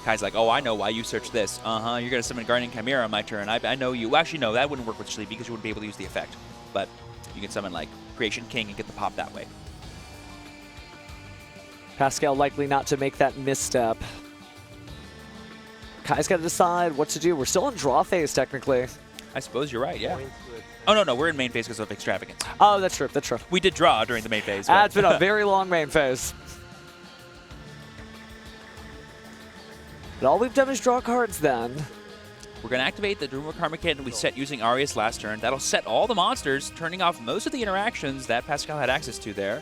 Kai's like, oh, I know why you searched this. Uh-huh, you're going to summon Guardian Chimera on my turn. I know you. Well, actually, no, that wouldn't work with Sleepy because you wouldn't be able to use the effect. But you can summon, like, Creation King and get the pop that way. Pascal likely not to make that misstep. Kai's got to decide what to do. We're still in draw phase, technically. I suppose you're right, yeah. Points with- Oh, no, we're in main phase because of Extravagance. Oh, that's true. That's true. We did draw during the main phase. It's been a very long main phase. But all we've done is draw cards then. We're going to activate the Doom Karma Cannon we set using Arius last turn. That'll set all the monsters, turning off most of the interactions that Pascal had access to there.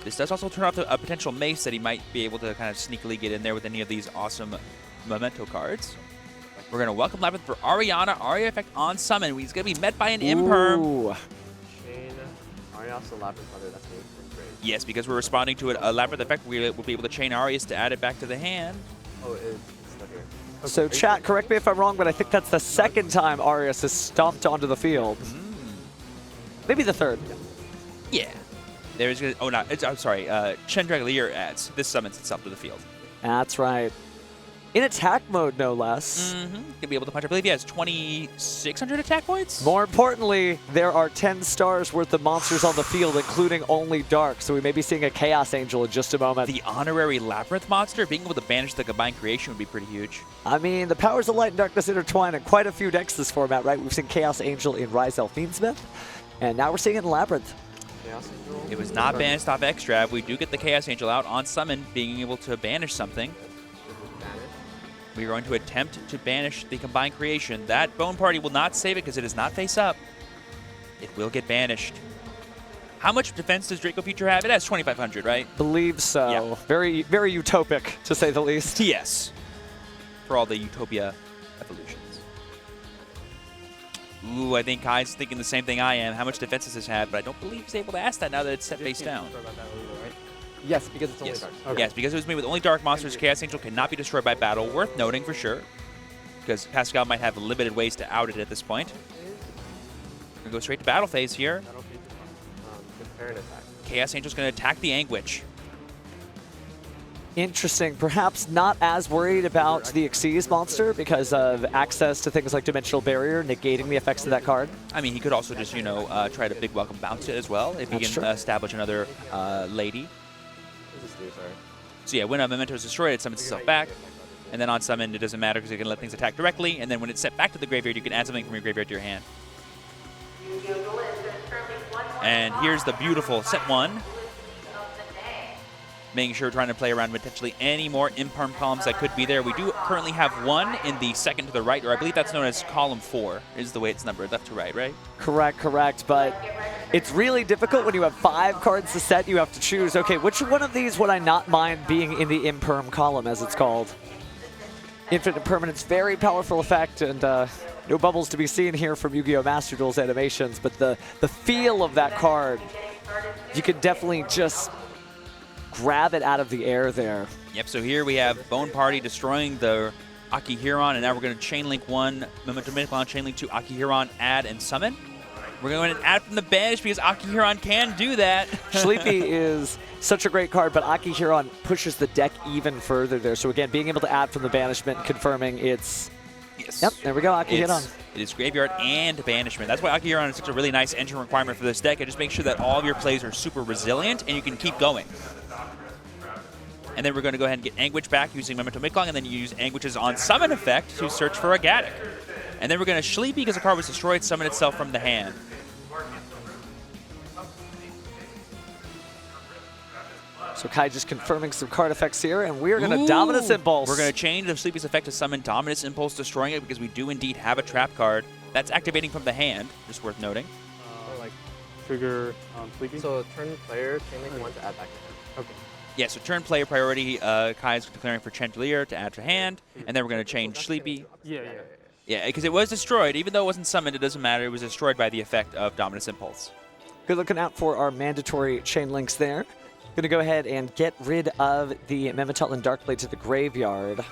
This does also turn off a potential Mace that he might be able to kind of sneakily get in there with any of these awesome Memento cards. We're going to welcome Labyrinth for Ariana. Aria effect on summon. He's going to be met by an Imperm. Ooh. Chain. Arias, Labyrinth, Thunder. That's me from grave. Yes, because we're responding to a Labyrinth effect, we'll be able to chain Arias to add it back to the hand. Oh, it's still here. So chat, correct me if I'm wrong, but I think that's the second time Arias has stomped onto the field. Maybe the third. Yeah. There's gonna, oh no, I'm sorry. Chendraglier adds. This summons itself to the field. That's right. In attack mode, no less. Gonna be able to punch. I believe he has 2,600 attack points. More importantly, there are 10 stars worth of monsters on the field, including only Dark, so we may be seeing a Chaos Angel in just a moment. The honorary Labyrinth monster being able to banish the Combined Creation would be pretty huge. I mean, the powers of light and darkness intertwine in quite a few decks this format, right? We've seen Chaos Angel in Ryzel Fiendsmith, and now we're seeing it in Labyrinth. Chaos Angel. It was not banished off Extrav. We do get the Chaos Angel out on summon, being able to banish something. We are going to attempt to banish the Combined Creation. That Bone Party will not save it because it is not face up. It will get banished. How much defense does Draco Future have? It has 2,500, right? Believe so. Yeah. Very, very utopic, to say the least. Yes. For all the Utopia evolutions. Ooh, I think Kai's thinking the same thing I am. How much defense does this have? But I don't believe he's able to ask that now that it's set face down. Sorry about that earlier, right? Yes, because it's only Yes. dark. Yes, because it was made with only dark monsters, Chaos Angel cannot be destroyed by battle. Worth noting for sure. Because Pascal might have limited ways to out it at this point. We're going to go straight to battle phase here. That'll be the parent attack. Chaos Angel's going to attack the Anguish. Interesting. Perhaps not as worried about the Xyz monster because of access to things like Dimensional Barrier, negating the effects of that card. I mean, he could also just, you know, try to big welcome bounce it as well if he That's can true. establish another lady. What does this do, sorry? So yeah, when a Memento is destroyed, it summons itself back. And then on summon, it doesn't matter because you can let things attack directly. And then when it's set back to the graveyard, you can add something from your graveyard to your hand. And here's the beautiful set one. Making sure we're trying to play around potentially any more imperm columns that could be there. We do currently have one in the second to the right, or I believe that's known as column 4, is the way it's numbered, left to right, right? Correct. But it's really difficult when you have 5 cards to set. You have to choose, okay, which one of these would I not mind being in the imperm column, as it's called? Infinite Impermanence, very powerful effect, and No bubbles to be seen here from Yu-Gi-Oh! Master Duel's animations, but the feel of that card, you could definitely just grab it out of the air there. Yep, so here we have Bone Party destroying the Akihiron, and now we're going to chain link one Memento Micron, chain link two Akihiron, add, and summon. We're going to add from the bench because Akihiron can do that. Sleepy is such a great card, but Akihiron pushes the deck even further there. So again, being able to add from the banishment, confirming it's... Yes. Yep, there we go, Akihiron. It is Graveyard and Banishment. That's why Akihiron is such a really nice engine requirement for this deck. It just makes sure that all of your plays are super resilient and you can keep going. And then we're going to go ahead and get Anguish back using Memento Micron, and then you use Anguish's on summon effect to search for a Gaddock. And then we're going to Sleepy because the card was destroyed, summon itself from the hand. So Kai just confirming some card effects here, and we're going to Dominus Impulse. We're going to change the Sleepy's effect to summon Dominus Impulse, destroying it because we do indeed have a trap card. That's activating from the hand, just worth noting. Like trigger Sleepy? So turn player, chain link one to add back to hand. Okay. Yeah, so turn player priority, Kai is declaring for Chandelier to add to hand, and then we're going to change Sleepy. Yeah. Yeah, because it was destroyed. Even though it wasn't summoned, it doesn't matter. It was destroyed by the effect of Dominus Impulse. Good looking out for our mandatory chain links there. Going to go ahead and get rid of the Memetel and Darkblade to the graveyard. Okay.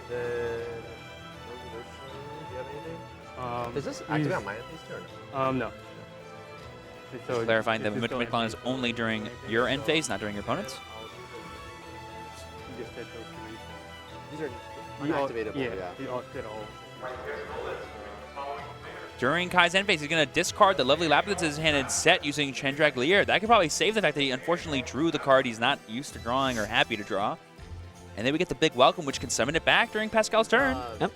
Then, do you have anything? Does this activate on my end phase turn? No. So Clarifying that it's Memento going Micron is to- only during your end phase, not during your opponent's. You just set those three. These are You all- unactivatable, yeah. You all set all. During Kai's end phase, he's going to discard the Lovely Labyrinth in his hand and set using Chandraglier. That could probably save the fact that he unfortunately drew the card he's not used to drawing or happy to draw. And then we get the big welcome, which can summon it back during Pascal's turn. Yep.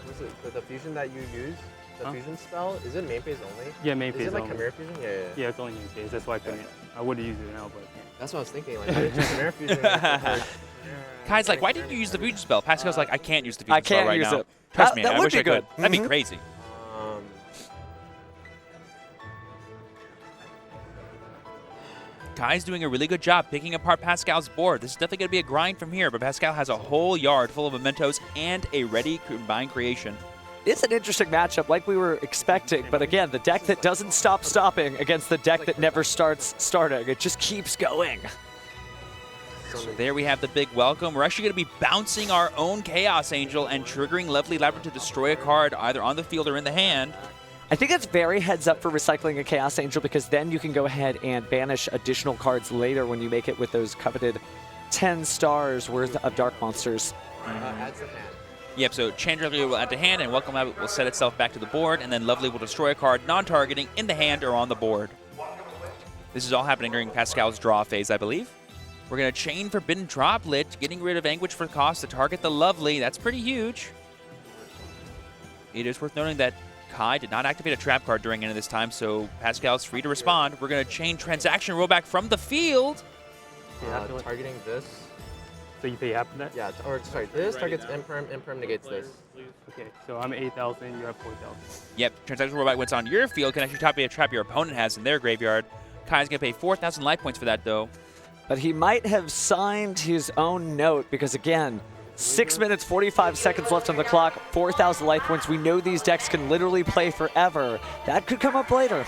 Was it the fusion that you use? The fusion spell, is it main phase only? Yeah, main Is phase it like only. Chimera fusion? Yeah. Yeah, it's only main phase. That's why I couldn't. I would have used it now, but That's what I was thinking. Like, why did you Chimera fusion? Kai's like, why didn't you use the fusion spell? Pascal's like, I can't use the I fusion spell can't right use now. it. Trust me, That I would wish be I could. good. That'd be Mhm. crazy. Kai's doing a really good job picking apart Pascal's board. This is definitely going to be a grind from here, but Pascal has a whole yard full of mementos and a ready combined creation. It's an interesting matchup like we were expecting, but again, the deck that doesn't stop stopping against the deck that never starts starting. It just keeps going. So there we have the big welcome. We're actually going to be bouncing our own Chaos Angel and triggering Lovely Labyrinth to destroy a card either on the field or in the hand. I think it's very heads up for recycling a Chaos Angel because then you can go ahead and banish additional cards later when you make it with those coveted 10 stars worth of Dark Monsters. Adds the hand. Yep, so Chandelier will add to hand, and Welcome Labyrinth will set itself back to the board, and then Lovely will destroy a card non-targeting in the hand or on the board. This is all happening during Pascal's draw phase, I believe. We're going to chain Forbidden Droplet, getting rid of Anguish for cost to target the Lovely. That's pretty huge. It is worth noting that Kai did not activate a trap card during any of this time, so Pascal's free to respond. We're going to chain Transaction Rollback from the field. Targeting this. so you pay half of that. Yeah, or sorry, this targets imperm negates this. Okay, so I'm 8,000. You have 4,000. Yep, Transaction Rollback, what's on your field, can actually top a trap your opponent has in their graveyard. Kai's going to pay 4,000 life points for that, though. But he might have signed his own note because, again, 6 minutes, 45 seconds left on the clock, 4,000 life points. We know these decks can literally play forever. That could come up later.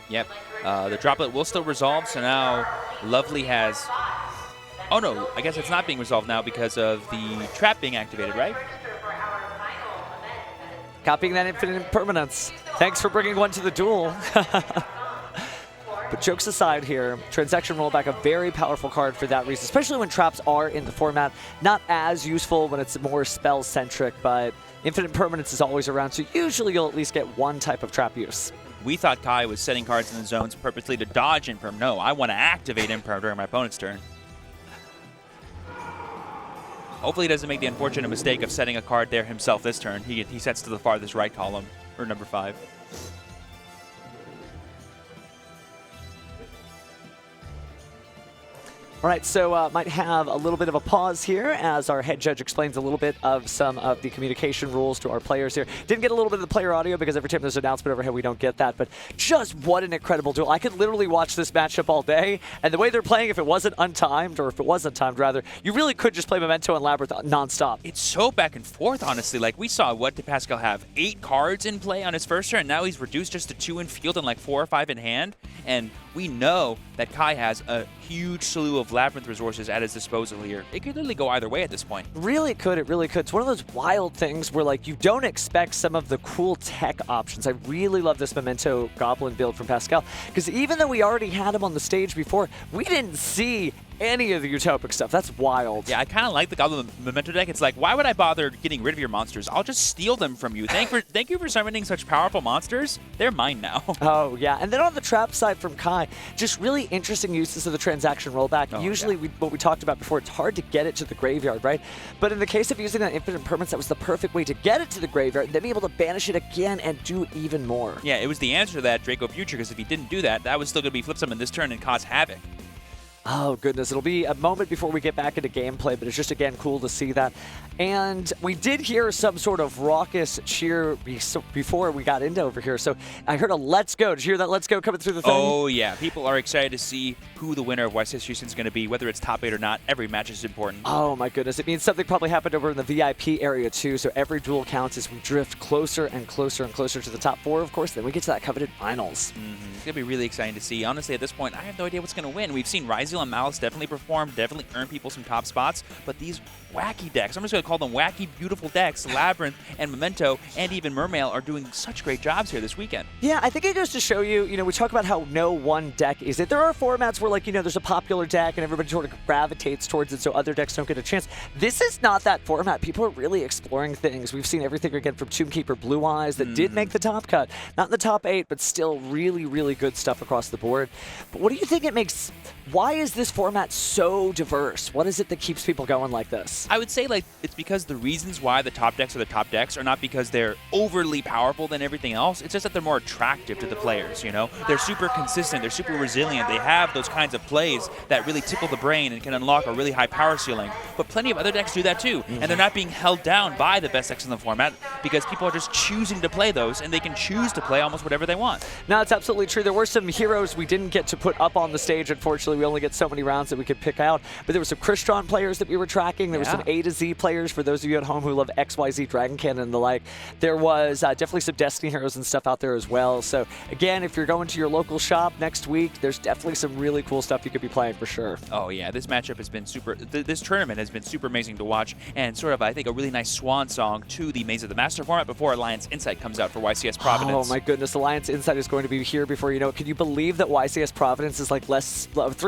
Yep, the Droplet will still resolve, so now Lovely has... Oh no, I guess it's not being resolved now because of the trap being activated, right? Copying that infinite impermanence. Thanks for bringing one to the duel. But jokes aside here, Transaction Rollback, a very powerful card for that reason, especially when traps are in the format. Not as useful when it's more spell-centric, but infinite permanence is always around, so usually you'll at least get one type of trap use. We thought Kai was setting cards in the zones purposely to dodge Imperm. No, I want to activate Imperm during my opponent's turn. Hopefully he doesn't make the unfortunate mistake of setting a card there himself this turn. He sets to the farthest right column, or number 5. All right, so might have a little bit of a pause here as our head judge explains a little bit of some of the communication rules to our players here. Didn't get a little bit of the player audio because every time there's an announcement overhead, we don't get that. But just what an incredible duel. I could literally watch this matchup all day. And the way they're playing, if it wasn't untimed, or if it was untimed rather, you really could just play Memento and Labyrinth nonstop. It's so back and forth, honestly. Like, we saw, what did Pascal have? 8 cards in play on his first turn, and now he's reduced just to 2 in field and like 4 or 5 in hand. And we know that Kai has a huge slew of Labyrinth resources at his disposal here. It could literally go either way at this point. Really could, it really could. It's one of those wild things where like you don't expect some of the cool tech options. I really love this Memento Goblin build from Pascal, because even though we already had him on the stage before, we didn't see any of the utopic stuff. That's wild. Yeah, I kind of like the Goblin Memento deck. It's like, why would I bother getting rid of your monsters? I'll just steal them from you. Thank you for summoning such powerful monsters. They're mine now. Oh, yeah. And then on the trap side from Kai, just really interesting uses of the transaction rollback. Oh, Usually, yeah. what we talked about before, it's hard to get it to the graveyard, right? But in the case of using that infinite permanence, that was the perfect way to get it to the graveyard and then be able to banish it again and do even more. Yeah, it was the answer to that Draco Future, because if he didn't do that, that was still going to be flip summon this turn and cause havoc. Oh, goodness. It'll be a moment before we get back into gameplay, but it's just, again, cool to see that. And we did hear some sort of raucous cheer before we got into over here. So I heard a let's go. Did you hear that let's go coming through the thing? Oh, yeah. People are excited to see who the winner of YCS Houston is going to be, whether it's top 8 or not. Every match is important. Oh, my goodness. It means something probably happened over in the VIP area, too. So every duel counts as we drift closer and closer and closer to the top 4, of course. Then we get to that coveted finals. It's going to be really exciting to see. Honestly, at this point, I have no idea what's going to win. We've seen Ryzeal and Malice definitely perform, definitely earn people some top spots, but these wacky decks, I'm just going to call them wacky, beautiful decks, Labyrinth and Memento and even Mermail are doing such great jobs here this weekend. Yeah, I think it goes to show you, we talk about how no one deck is it. There are formats where, like, there's a popular deck and everybody sort of gravitates towards it so other decks don't get a chance. This is not that format. People are really exploring things. We've seen everything again from Tombkeeper Blue Eyes that did make the top cut. Not in the top 8, but still really, really good stuff across the board. But what do you think it makes... Why is this format so diverse? What is it that keeps people going like this? I would say, like, it's because the reasons why the top decks are the top decks are not because they're overly powerful than everything else. It's just that they're more attractive to the players, They're super consistent. They're super resilient. They have those kinds of plays that really tickle the brain and can unlock a really high power ceiling. But plenty of other decks do that too. And they're not being held down by the best decks in the format because people are just choosing to play those, and they can choose to play almost whatever they want. No, it's absolutely true. There were some heroes we didn't get to put up on the stage, unfortunately. We only get so many rounds that we could pick out. But there were some Crystron players that we were tracking. There were some A to Z players for those of you at home who love XYZ Dragon Cannon and the like. There was definitely some Destiny heroes and stuff out there as well. So again, if you're going to your local shop next week, there's definitely some really cool stuff you could be playing for sure. Oh yeah, this matchup has been super, this tournament has been super amazing to watch, and sort of, I think, a really nice swan song to the Maze of the Master format before Alliance Insight comes out for YCS Providence. Oh my goodness, Alliance Insight is going to be here before you know it. Can you believe that YCS Providence is like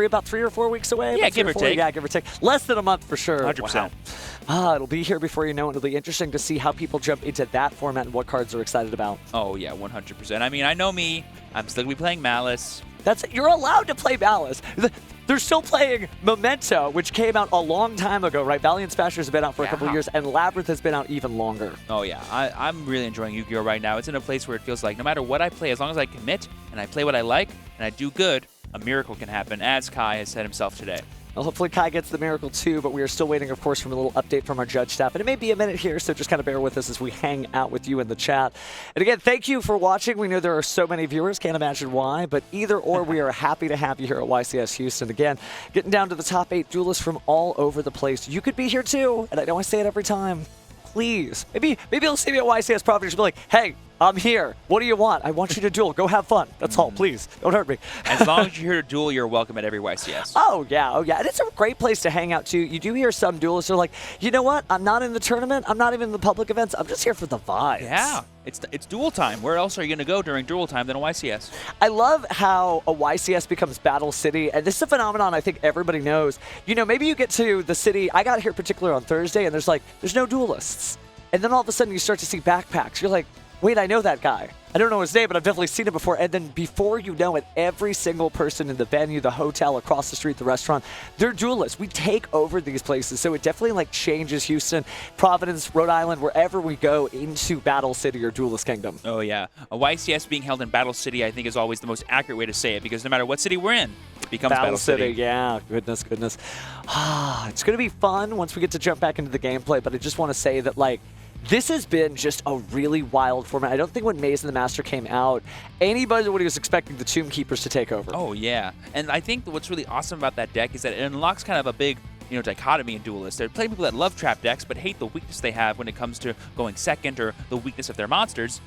about 3 or 4 weeks away? Yeah, give or take. Yeah, give or take. Less than a month for sure. 100%. Wow. It'll be here before you know it. It'll be interesting to see how people jump into that format and what cards they're excited about. Oh yeah, 100%. I mean, I know me. I'm still going to be playing Malice. You're allowed to play Malice. They're still playing Memento, which came out a long time ago, right? Valiant Smashers have been out for a couple of years, and Labyrinth has been out even longer. Oh yeah, I'm really enjoying Yu-Gi-Oh! Right now. It's in a place where it feels like no matter what I play, as long as I commit and I play what I like and I do good, a miracle can happen, as Kai has said himself today. Well, hopefully Kai gets the miracle too, but we are still waiting, of course, for a little update from our judge staff. And it may be a minute here, so just kind of bear with us as we hang out with you in the chat. And again, thank you for watching. We know there are so many viewers, can't imagine why, but either or, we are happy to have you here at YCS Houston. Again, getting down to the top 8 duelists from all over the place. You could be here too, and I know I say it every time. Please. Maybe you'll see me at YCS Providence and be like, hey, I'm here. What do you want? I want you to duel. Go have fun. That's all. Please. Don't hurt me. As long as you're here to duel, you're welcome at every YCS. Oh, yeah. And it's a great place to hang out, too. You do hear some duelists are like, you know what? I'm not in the tournament. I'm not even in the public events. I'm just here for the vibes. Yeah. It's duel time. Where else are you going to go during duel time than a YCS? I love how a YCS becomes Battle City, and this is a phenomenon I think everybody knows. Maybe you get to the city. I got here particularly on Thursday, and there's no duelists. And then all of a sudden you start to see backpacks. You're like, wait, I know that guy. I don't know his name, but I've definitely seen him before. And then before you know it, every single person in the venue, the hotel, across the street, the restaurant, they're duelists. We take over these places. So it definitely changes Houston, Providence, Rhode Island, wherever we go into Battle City or Duelist Kingdom. Oh, yeah. A YCS being held in Battle City, I think, is always the most accurate way to say it, because no matter what city we're in, becomes Battle City. Yeah, goodness. It's going to be fun once we get to jump back into the gameplay, but I just want to say that, like, this has been just a really wild format. I don't think when Maze and the Master came out, anybody was expecting the Tomb Keepers to take over. Oh, yeah. And I think what's really awesome about that deck is that it unlocks kind of a big dichotomy in Duelists. There are plenty of people that love trap decks but hate the weakness they have when it comes to going second or the weakness of their monsters.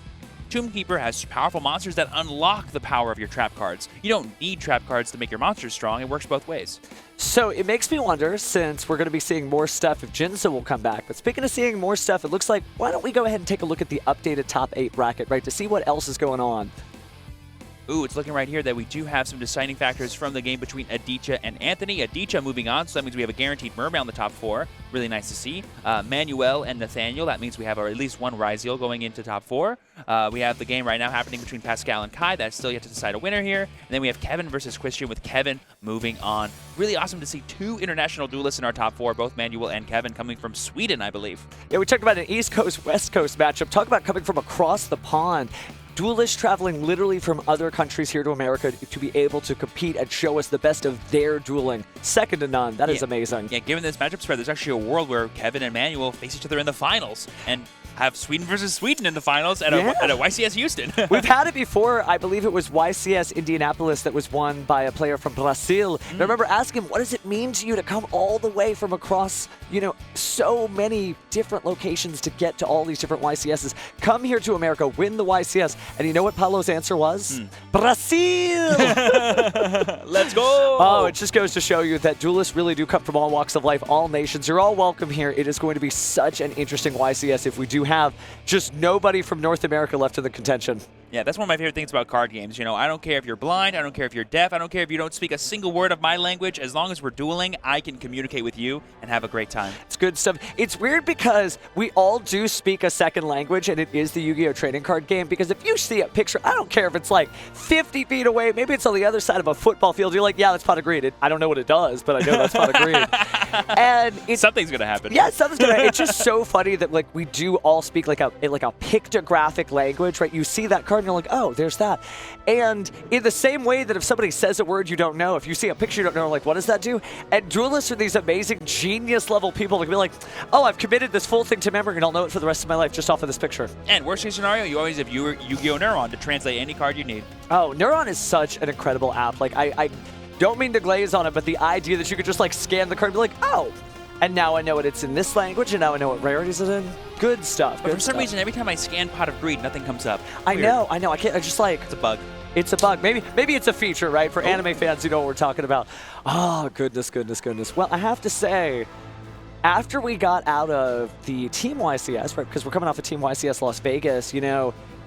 Tomb Keeper has powerful monsters that unlock the power of your trap cards. You don't need trap cards to make your monsters strong. It works both ways. So it makes me wonder, since we're going to be seeing more stuff if Jinza will come back, but speaking of seeing more stuff, it looks like, why don't we go ahead and take a look at the updated top 8 bracket, right, to see what else is going on. Ooh, it's looking right here that we do have some deciding factors from the game between Aditya and Anthony. Aditya moving on, so that means we have a guaranteed Mermaid on the top 4. Really nice to see. Manuel and Nathaniel, that means we have at least one Ryziel going into top 4. We have the game right now happening between Pascal and Kai. That's still yet to decide a winner here. And then we have Kevin versus Christian, with Kevin moving on. Really awesome to see 2 international duelists in our top 4, both Manuel and Kevin coming from Sweden, I believe. Yeah, we talked about an East Coast, West Coast matchup. Talk about coming from across the pond. Duelists traveling literally from other countries here to America to be able to compete and show us the best of their dueling. Second to none. That is amazing. Yeah, given this matchup spread, there's actually a world where Kevin and Manuel face each other in the finals and have Sweden versus Sweden in the finals at a YCS Houston. We've had it before. I believe it was YCS Indianapolis that was won by a player from Brazil. And I remember asking him, what does it mean to you to come all the way from across, so many different locations to get to all these different YCSs? Come here to America, win the YCS. And you know what Paulo's answer was? Brazil! Let's go! Oh, it just goes to show you that duelists really do come from all walks of life, all nations. You're all welcome here. It is going to be such an interesting YCS if we do have just nobody from North America left in the contention. Yeah, that's one of my favorite things about card games. I don't care if you're blind, I don't care if you're deaf, I don't care if you don't speak a single word of my language. As long as we're dueling, I can communicate with you and have a great time. It's good stuff. It's weird because we all do speak a second language, and it is the Yu-Gi-Oh! Trading card game, because if you see a picture, I don't care if it's like 50 feet away, maybe it's on the other side of a football field, you're like, yeah, that's pot of greed. I don't know what it does, but I know that's pot of greed. And something's going to happen. Yeah, something's going to happen. It's just so funny that we do all speak like a pictographic language, right? You see that card and you're like, oh, there's that. And in the same way that if somebody says a word you don't know, if you see a picture you don't know, like, what does that do? And duelists are these amazing genius level people that can be like, oh, I've committed this full thing to memory and I'll know it for the rest of my life just off of this picture. And worst case scenario, you always have Yu-Gi-Oh! Neuron to translate any card you need. Oh, Neuron is such an incredible app. Like, I don't mean to glaze on it, but the idea that you could just scan the card and be like, oh, and now I know what it's in this language, and now I know what rarities it's in. Good stuff. But for some reason, every time I scan Pot of Greed, nothing comes up. I know. I can't. I just it's a bug. It's a bug. Maybe it's a feature, right? For anime fans, you know what we're talking about. Oh, goodness. Well, I have to say, after we got out of the Team YCS, right? Because we're coming off of Team YCS Las Vegas,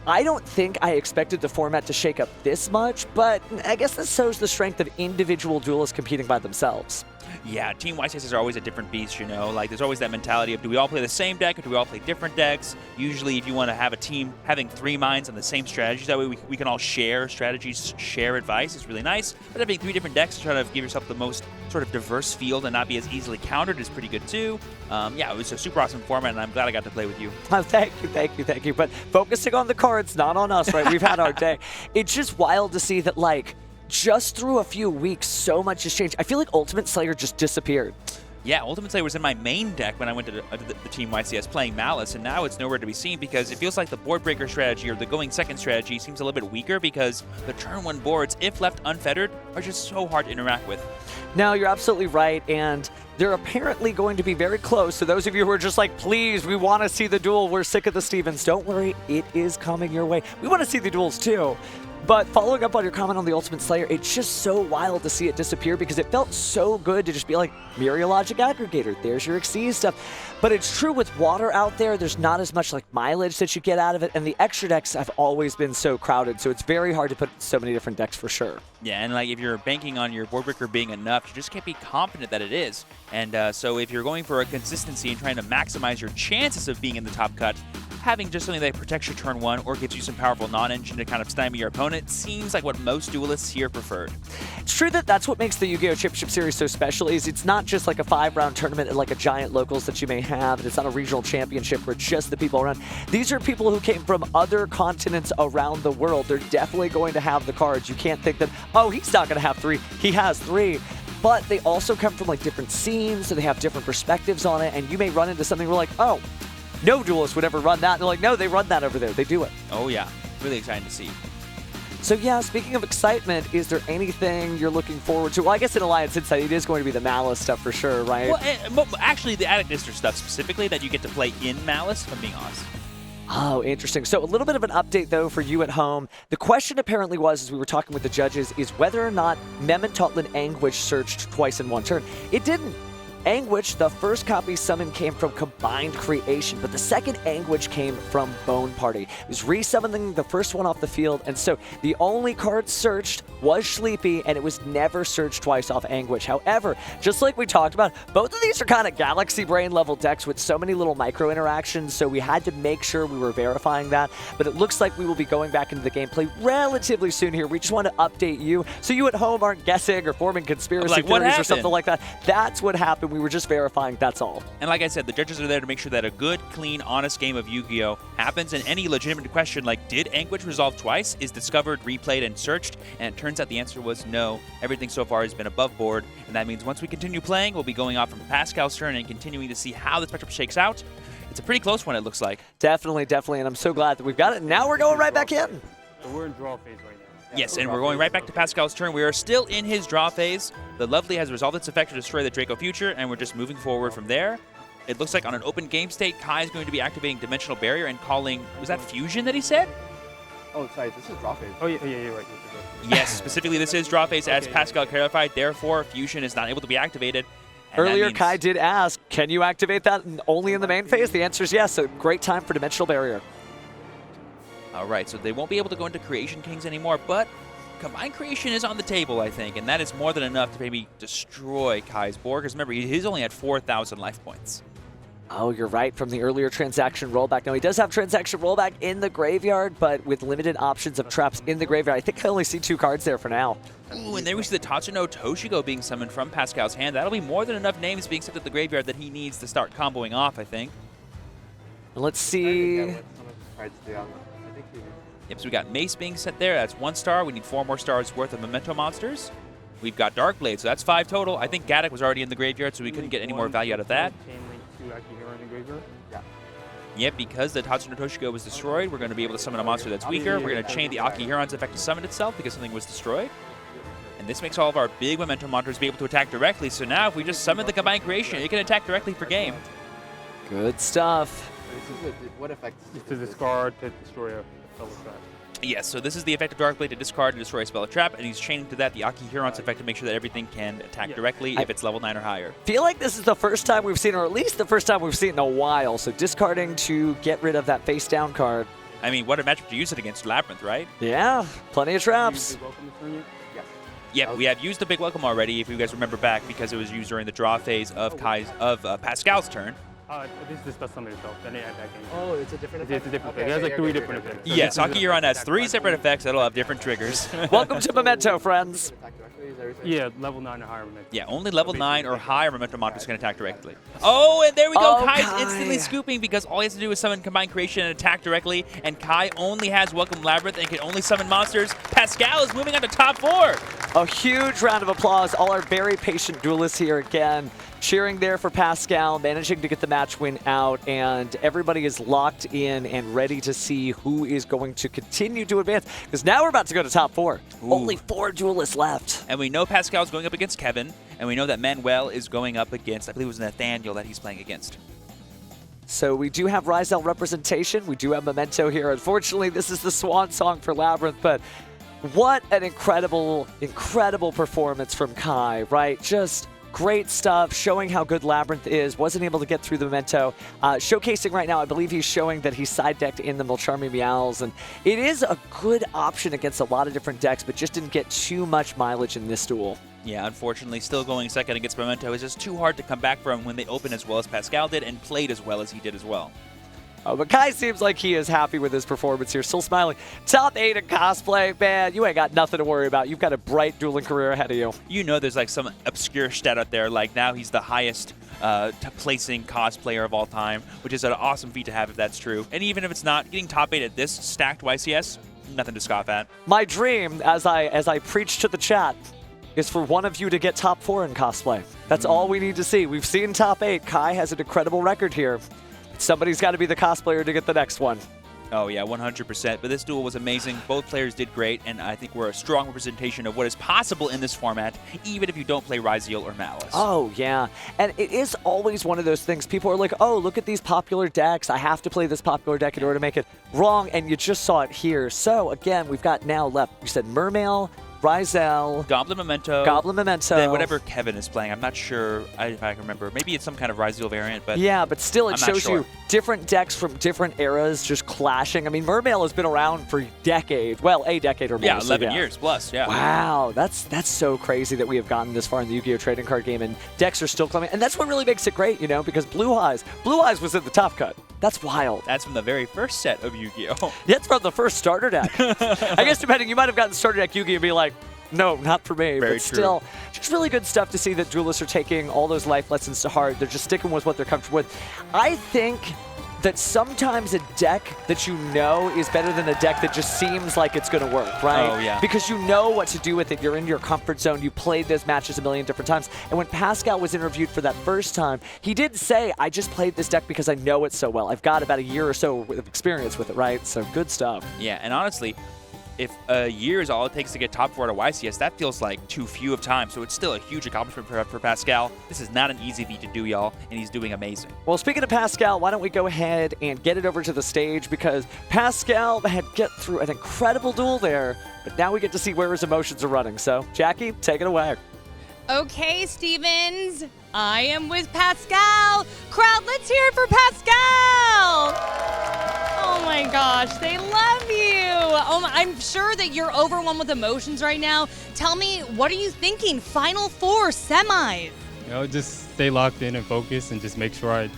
I don't think I expected the format to shake up this much, but I guess this shows the strength of individual duelists competing by themselves. Yeah, Team YCS are always a different beast, there's always that mentality of, do we all play the same deck or do we all play different decks? Usually, if you want to have a team having 3 minds on the same strategies, that way we can all share strategies, share advice. It's really nice. But having 3 different decks to try to give yourself the most sort of diverse field and not be as easily countered is pretty good too. Yeah, it was a super awesome format, and I'm glad I got to play with you. Oh, thank you. But focusing on the cards, not on us, right? We've had our day. It's just wild to see that, just through a few weeks, so much has changed. I feel like Ultimate Slayer just disappeared. Yeah, Ultimate Slayer was in my main deck when I went to the Team YCS playing Malice, and now it's nowhere to be seen because it feels like the board breaker strategy or the going second strategy seems a little bit weaker because the turn 1 boards, if left unfettered, are just so hard to interact with. No, you're absolutely right, and they're apparently going to be very close. So those of you who are just like, please, we want to see the duel, we're sick of the Stevens, don't worry, it is coming your way. We want to see the duels too. But following up on your comment on the Ultimate Slayer, it's just so wild to see it disappear because it felt so good to just be like, Myriologic Aggregator, there's your Xyz stuff. But it's true with water out there, there's not as much mileage that you get out of it, and the extra decks have always been so crowded, so it's very hard to put so many different decks for sure. Yeah, and if you're banking on your board breaker being enough, you just can't be confident that it is. And so if you're going for a consistency and trying to maximize your chances of being in the top cut, having just something that protects your turn 1 or gives you some powerful non-engine to kind of stymie your opponent seems like what most duelists here preferred. It's true that that's what makes the Yu-Gi-Oh! Championship Series so special, is it's not just like a 5-round tournament and like a giant locals that you may have, and it's not a regional championship where just the people around. These are people who came from other continents around the world. They're definitely going to have the cards. You can't think that, oh, he's not going to have 3. He has 3. But they also come from like different scenes, so they have different perspectives on it, and you may run into something where like, oh, no duelist would ever run that. And they're like, no, they run that over there. They do it. Oh, yeah. Really exciting to see. So, yeah, speaking of excitement, is there anything you're looking forward to? Well, I guess in Alliance Insight, it is going to be the Malice stuff for sure, right? Well, actually, the Attic District stuff specifically that you get to play in Malice, if I'm being honest. Oh, interesting. So a little bit of an update, though, for you at home. The question apparently was, as we were talking with the judges, is whether or not Mem and Totland Anguish searched twice in one turn. It didn't. Anguish, the first copy summon came from Combined Creation, but the second Anguish came from Bone Party. It was resummoning the first one off the field, and so the only card searched was Sleepy, and it was never searched twice off Anguish. However, just like we talked about, both of these are kind of Galaxy Brain level decks with so many little micro interactions, so we had to make sure we were verifying that, but it looks like we will be going back into the gameplay relatively soon here. We just want to update you, so you at home aren't guessing or forming conspiracy theories or something like that. That's what happened. We were just verifying, that's all. And like I said, the judges are there to make sure that a good, clean, honest game of Yu-Gi-Oh! Happens, and any legitimate question like, did Anguish resolve twice, is discovered, replayed, and searched, and it turns out the answer was no. Everything so far has been above board, and that means once we continue playing, we'll be going off from Pascal's turn and continuing to see how this matchup shakes out. It's a pretty close one, it looks like. Definitely, definitely, and I'm so glad that we've got it. Now we're going right back in. So we're in draw phase right now. Yes, and we're going right back to Pascal's turn. We are still in his draw phase. The Lovely has resolved its effect to destroy the Draco Future, and we're just moving forward from there. It looks like on an open game state, Kai is going to be activating Dimensional Barrier and calling, was that Fusion that he said? Oh, sorry, this is draw phase. Oh, yeah, you're right. Yes, specifically this is draw phase as Pascal clarified. Therefore, Fusion is not able to be activated. Earlier, Kai did ask, can you activate that only in the main phase? The answer is yes, so great time for Dimensional Barrier. All right, so they won't be able to go into Creation Kings anymore, but Combined Creation is on the table, I think, and that is more than enough to maybe destroy Kai's board, because remember, he's only at 4,000 life points. Oh, you're right, from the earlier transaction rollback. Now, he does have transaction rollback in the graveyard, but with limited options of traps in the graveyard. I think I only see 2 cards there for now. Ooh, and there we see the Tatsuno Toshigo being summoned from Pascal's hand. That'll be more than enough names being sent to the graveyard that he needs to start comboing off, I think. And let's see. Yep, so we got Mace being sent there. That's 1 star. We need 4 more stars worth of Memento monsters. We've got Darkblade, so that's 5 total. I think Gaddock was already in the graveyard, so we couldn't get any more value out of that. Yep, because the Tatsuno Toshigo was destroyed, we're going to be able to summon a monster that's weaker. We're going to chain the Akihiron's effect to summon itself because something was destroyed. And this makes all of our big Memento monsters be able to attack directly. So now if we just summon the Combined Creation, it can attack directly for game. Good stuff. What effect? To discard, to destroy a spell trap. Yes, so this is the effect of Darkblade to discard and destroy a spell or trap, and he's chaining to that the Akihiron's effect to make sure that everything can attack directly if it's level 9 or higher. Feel like this is the first time we've seen, or at least the first time we've seen in a while, so discarding to get rid of that face down card. I mean, what a matchup to use it against Labyrinth, right? Yeah, plenty of traps. Yep, we have used the Big Welcome already, if you guys remember back, because it was used during the draw phase of Pascal's turn. This is the spell summon itself. Then it attacking. Oh, it's a different effect? It's a different effect. It has like 3 different effects. So yes, Akihiron has 3 separate effects that'll have different triggers. Welcome to Memento, friends. Yeah, level 9 or higher Memento. Yeah, only level 9 or higher Memento monsters can attack directly. Oh, and there we go. Oh, Kai's Kai. instantly scooping because all he has to do is summon Combined Creation and attack directly, and Kai only has Welcome Labyrinth and can only summon monsters. Pascal is moving on to top 4. A huge round of applause. All our very patient duelists here again. Cheering there for Pascal, managing to get the match win out, and everybody is locked in and ready to see who is going to continue to advance, because now we're about to go to top 4. Ooh. Only 4 duelists left. And we know Pascal's going up against Kevin, and we know that Manuel is going up against, I believe it was Nathaniel that he's playing against. So we do have Rizal representation. We do have Memento here. Unfortunately, this is the swan song for Labyrinth, but what an incredible, incredible performance from Kai, right? Just great stuff, showing how good Labyrinth is. Wasn't able to get through the Memento. Showcasing right now, I believe he's showing that he's side decked in the Milcharmy Meows, and it is a good option against a lot of different decks, but just didn't get too much mileage in this duel. Yeah, unfortunately, still going second against Memento is just too hard to come back from when they opened as well as Pascal did and played as well as he did as well. But Kai seems like he is happy with his performance here. Still smiling. Top 8 in cosplay. Man, you ain't got nothing to worry about. You've got a bright dueling career ahead of you. You know there's like some obscure stat out there, like now he's the highest placing cosplayer of all time, which is an awesome feat to have if that's true. And even if it's not, getting top 8 at this stacked YCS, nothing to scoff at. My dream, as I preach to the chat, is for one of you to get top 4 in cosplay. That's all we need to see. We've seen top 8. Kai has an incredible record here. Somebody's got to be the cosplayer to get the next one. Oh, yeah, 100%. But this duel was amazing. Both players did great, and I think we're a strong representation of what is possible in this format, even if you don't play Ryzeal or Malice. Oh, yeah. And it is always one of those things. People are like, oh, look at these popular decks. I have to play this popular deck in order to make it wrong, and you just saw it here. So, again, we've got now left, we said Mermail, Ryzeal, Goblin Memento. Then whatever Kevin is playing. I'm not sure if I can remember. Maybe it's some kind of Ryzeal variant, but yeah, but still it I'm shows not sure. you different decks from different eras just clashing. I mean, Mermail has been around for decades. Well, a decade or more. Yeah, so 11 years plus, yeah. Wow, that's so crazy that we have gotten this far in the Yu-Gi-Oh! Trading card game, and decks are still coming. And that's what really makes it great, you know, because Blue Eyes was in the top cut. That's wild. That's from the very first set of Yu-Gi-Oh! That's from the first starter deck. I guess depending, you might have gotten starter deck Yu-Gi-Oh! And be like, no, not for me. Very but still, just really good stuff to see that duelists are taking all those life lessons to heart. They're just sticking with what they're comfortable with. I think that sometimes a deck that you know is better than a deck that just seems like it's going to work, right? Oh, yeah. Because you know what to do with it. You're in your comfort zone. You played those matches a million different times. And when Pascal was interviewed for that first time, he did say, I just played this deck because I know it so well. I've got about a year or so of experience with it, right? So good stuff. Yeah, and honestly, if a year is all it takes to get top 4 at a YCS, that feels like too few of time. So it's still a huge accomplishment for Pascal. This is not an easy feat to do, y'all, and he's doing amazing. Well, speaking of Pascal, why don't we go ahead and get it over to the stage, because Pascal had get through an incredible duel there, but now we get to see where his emotions are running. So, Jackie, take it away. Okay, Stevens, I am with Pascal. Crowd, let's hear it for Pascal. Oh my gosh, they love you. I'm sure that you're overwhelmed with emotions right now. Tell me, what are you thinking? Final 4 semis. You know, just stay locked in and focus, and just make sure I,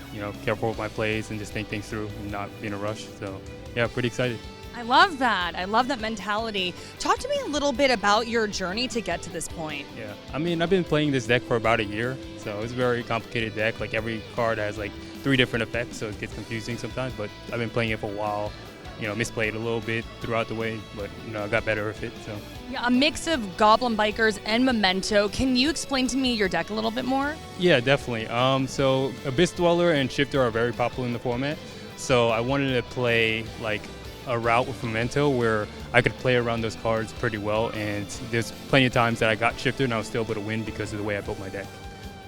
careful with my plays and just think things through and not be in a rush. So, yeah, pretty excited. I love that. I love that mentality. Talk to me a little bit about your journey to get to this point. Yeah, I mean, I've been playing this deck for about a year, so it's a very complicated deck. Like, every card has like 3 different effects, so it gets confusing sometimes, but I've been playing it for a while. Misplayed a little bit throughout the way, but I got better with it. So yeah, a mix of Goblin Bikers and Memento. Can you explain to me your deck a little bit more? Yeah, definitely. So Abyss Dweller and Shifter are very popular in the format, so I wanted to play like a route with Memento where I could play around those cards pretty well, and there's plenty of times that I got Shifter and I was still able to win because of the way I built my deck.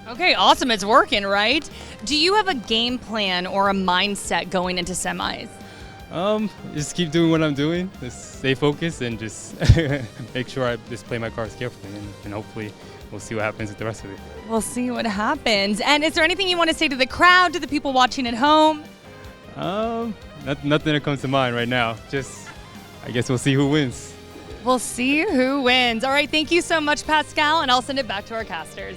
Okay, awesome. It's working, right? Do you have a game plan or a mindset going into semis? Just keep doing what I'm doing, just stay focused, and just make sure I just play my cards carefully, and hopefully we'll see what happens with the rest of it. We'll see what happens. And is there anything you want to say to the crowd, to the people watching at home? Nothing that comes to mind right now. Just, I guess we'll see who wins. We'll see who wins. All right, thank you so much, Pascal, and I'll send it back to our casters.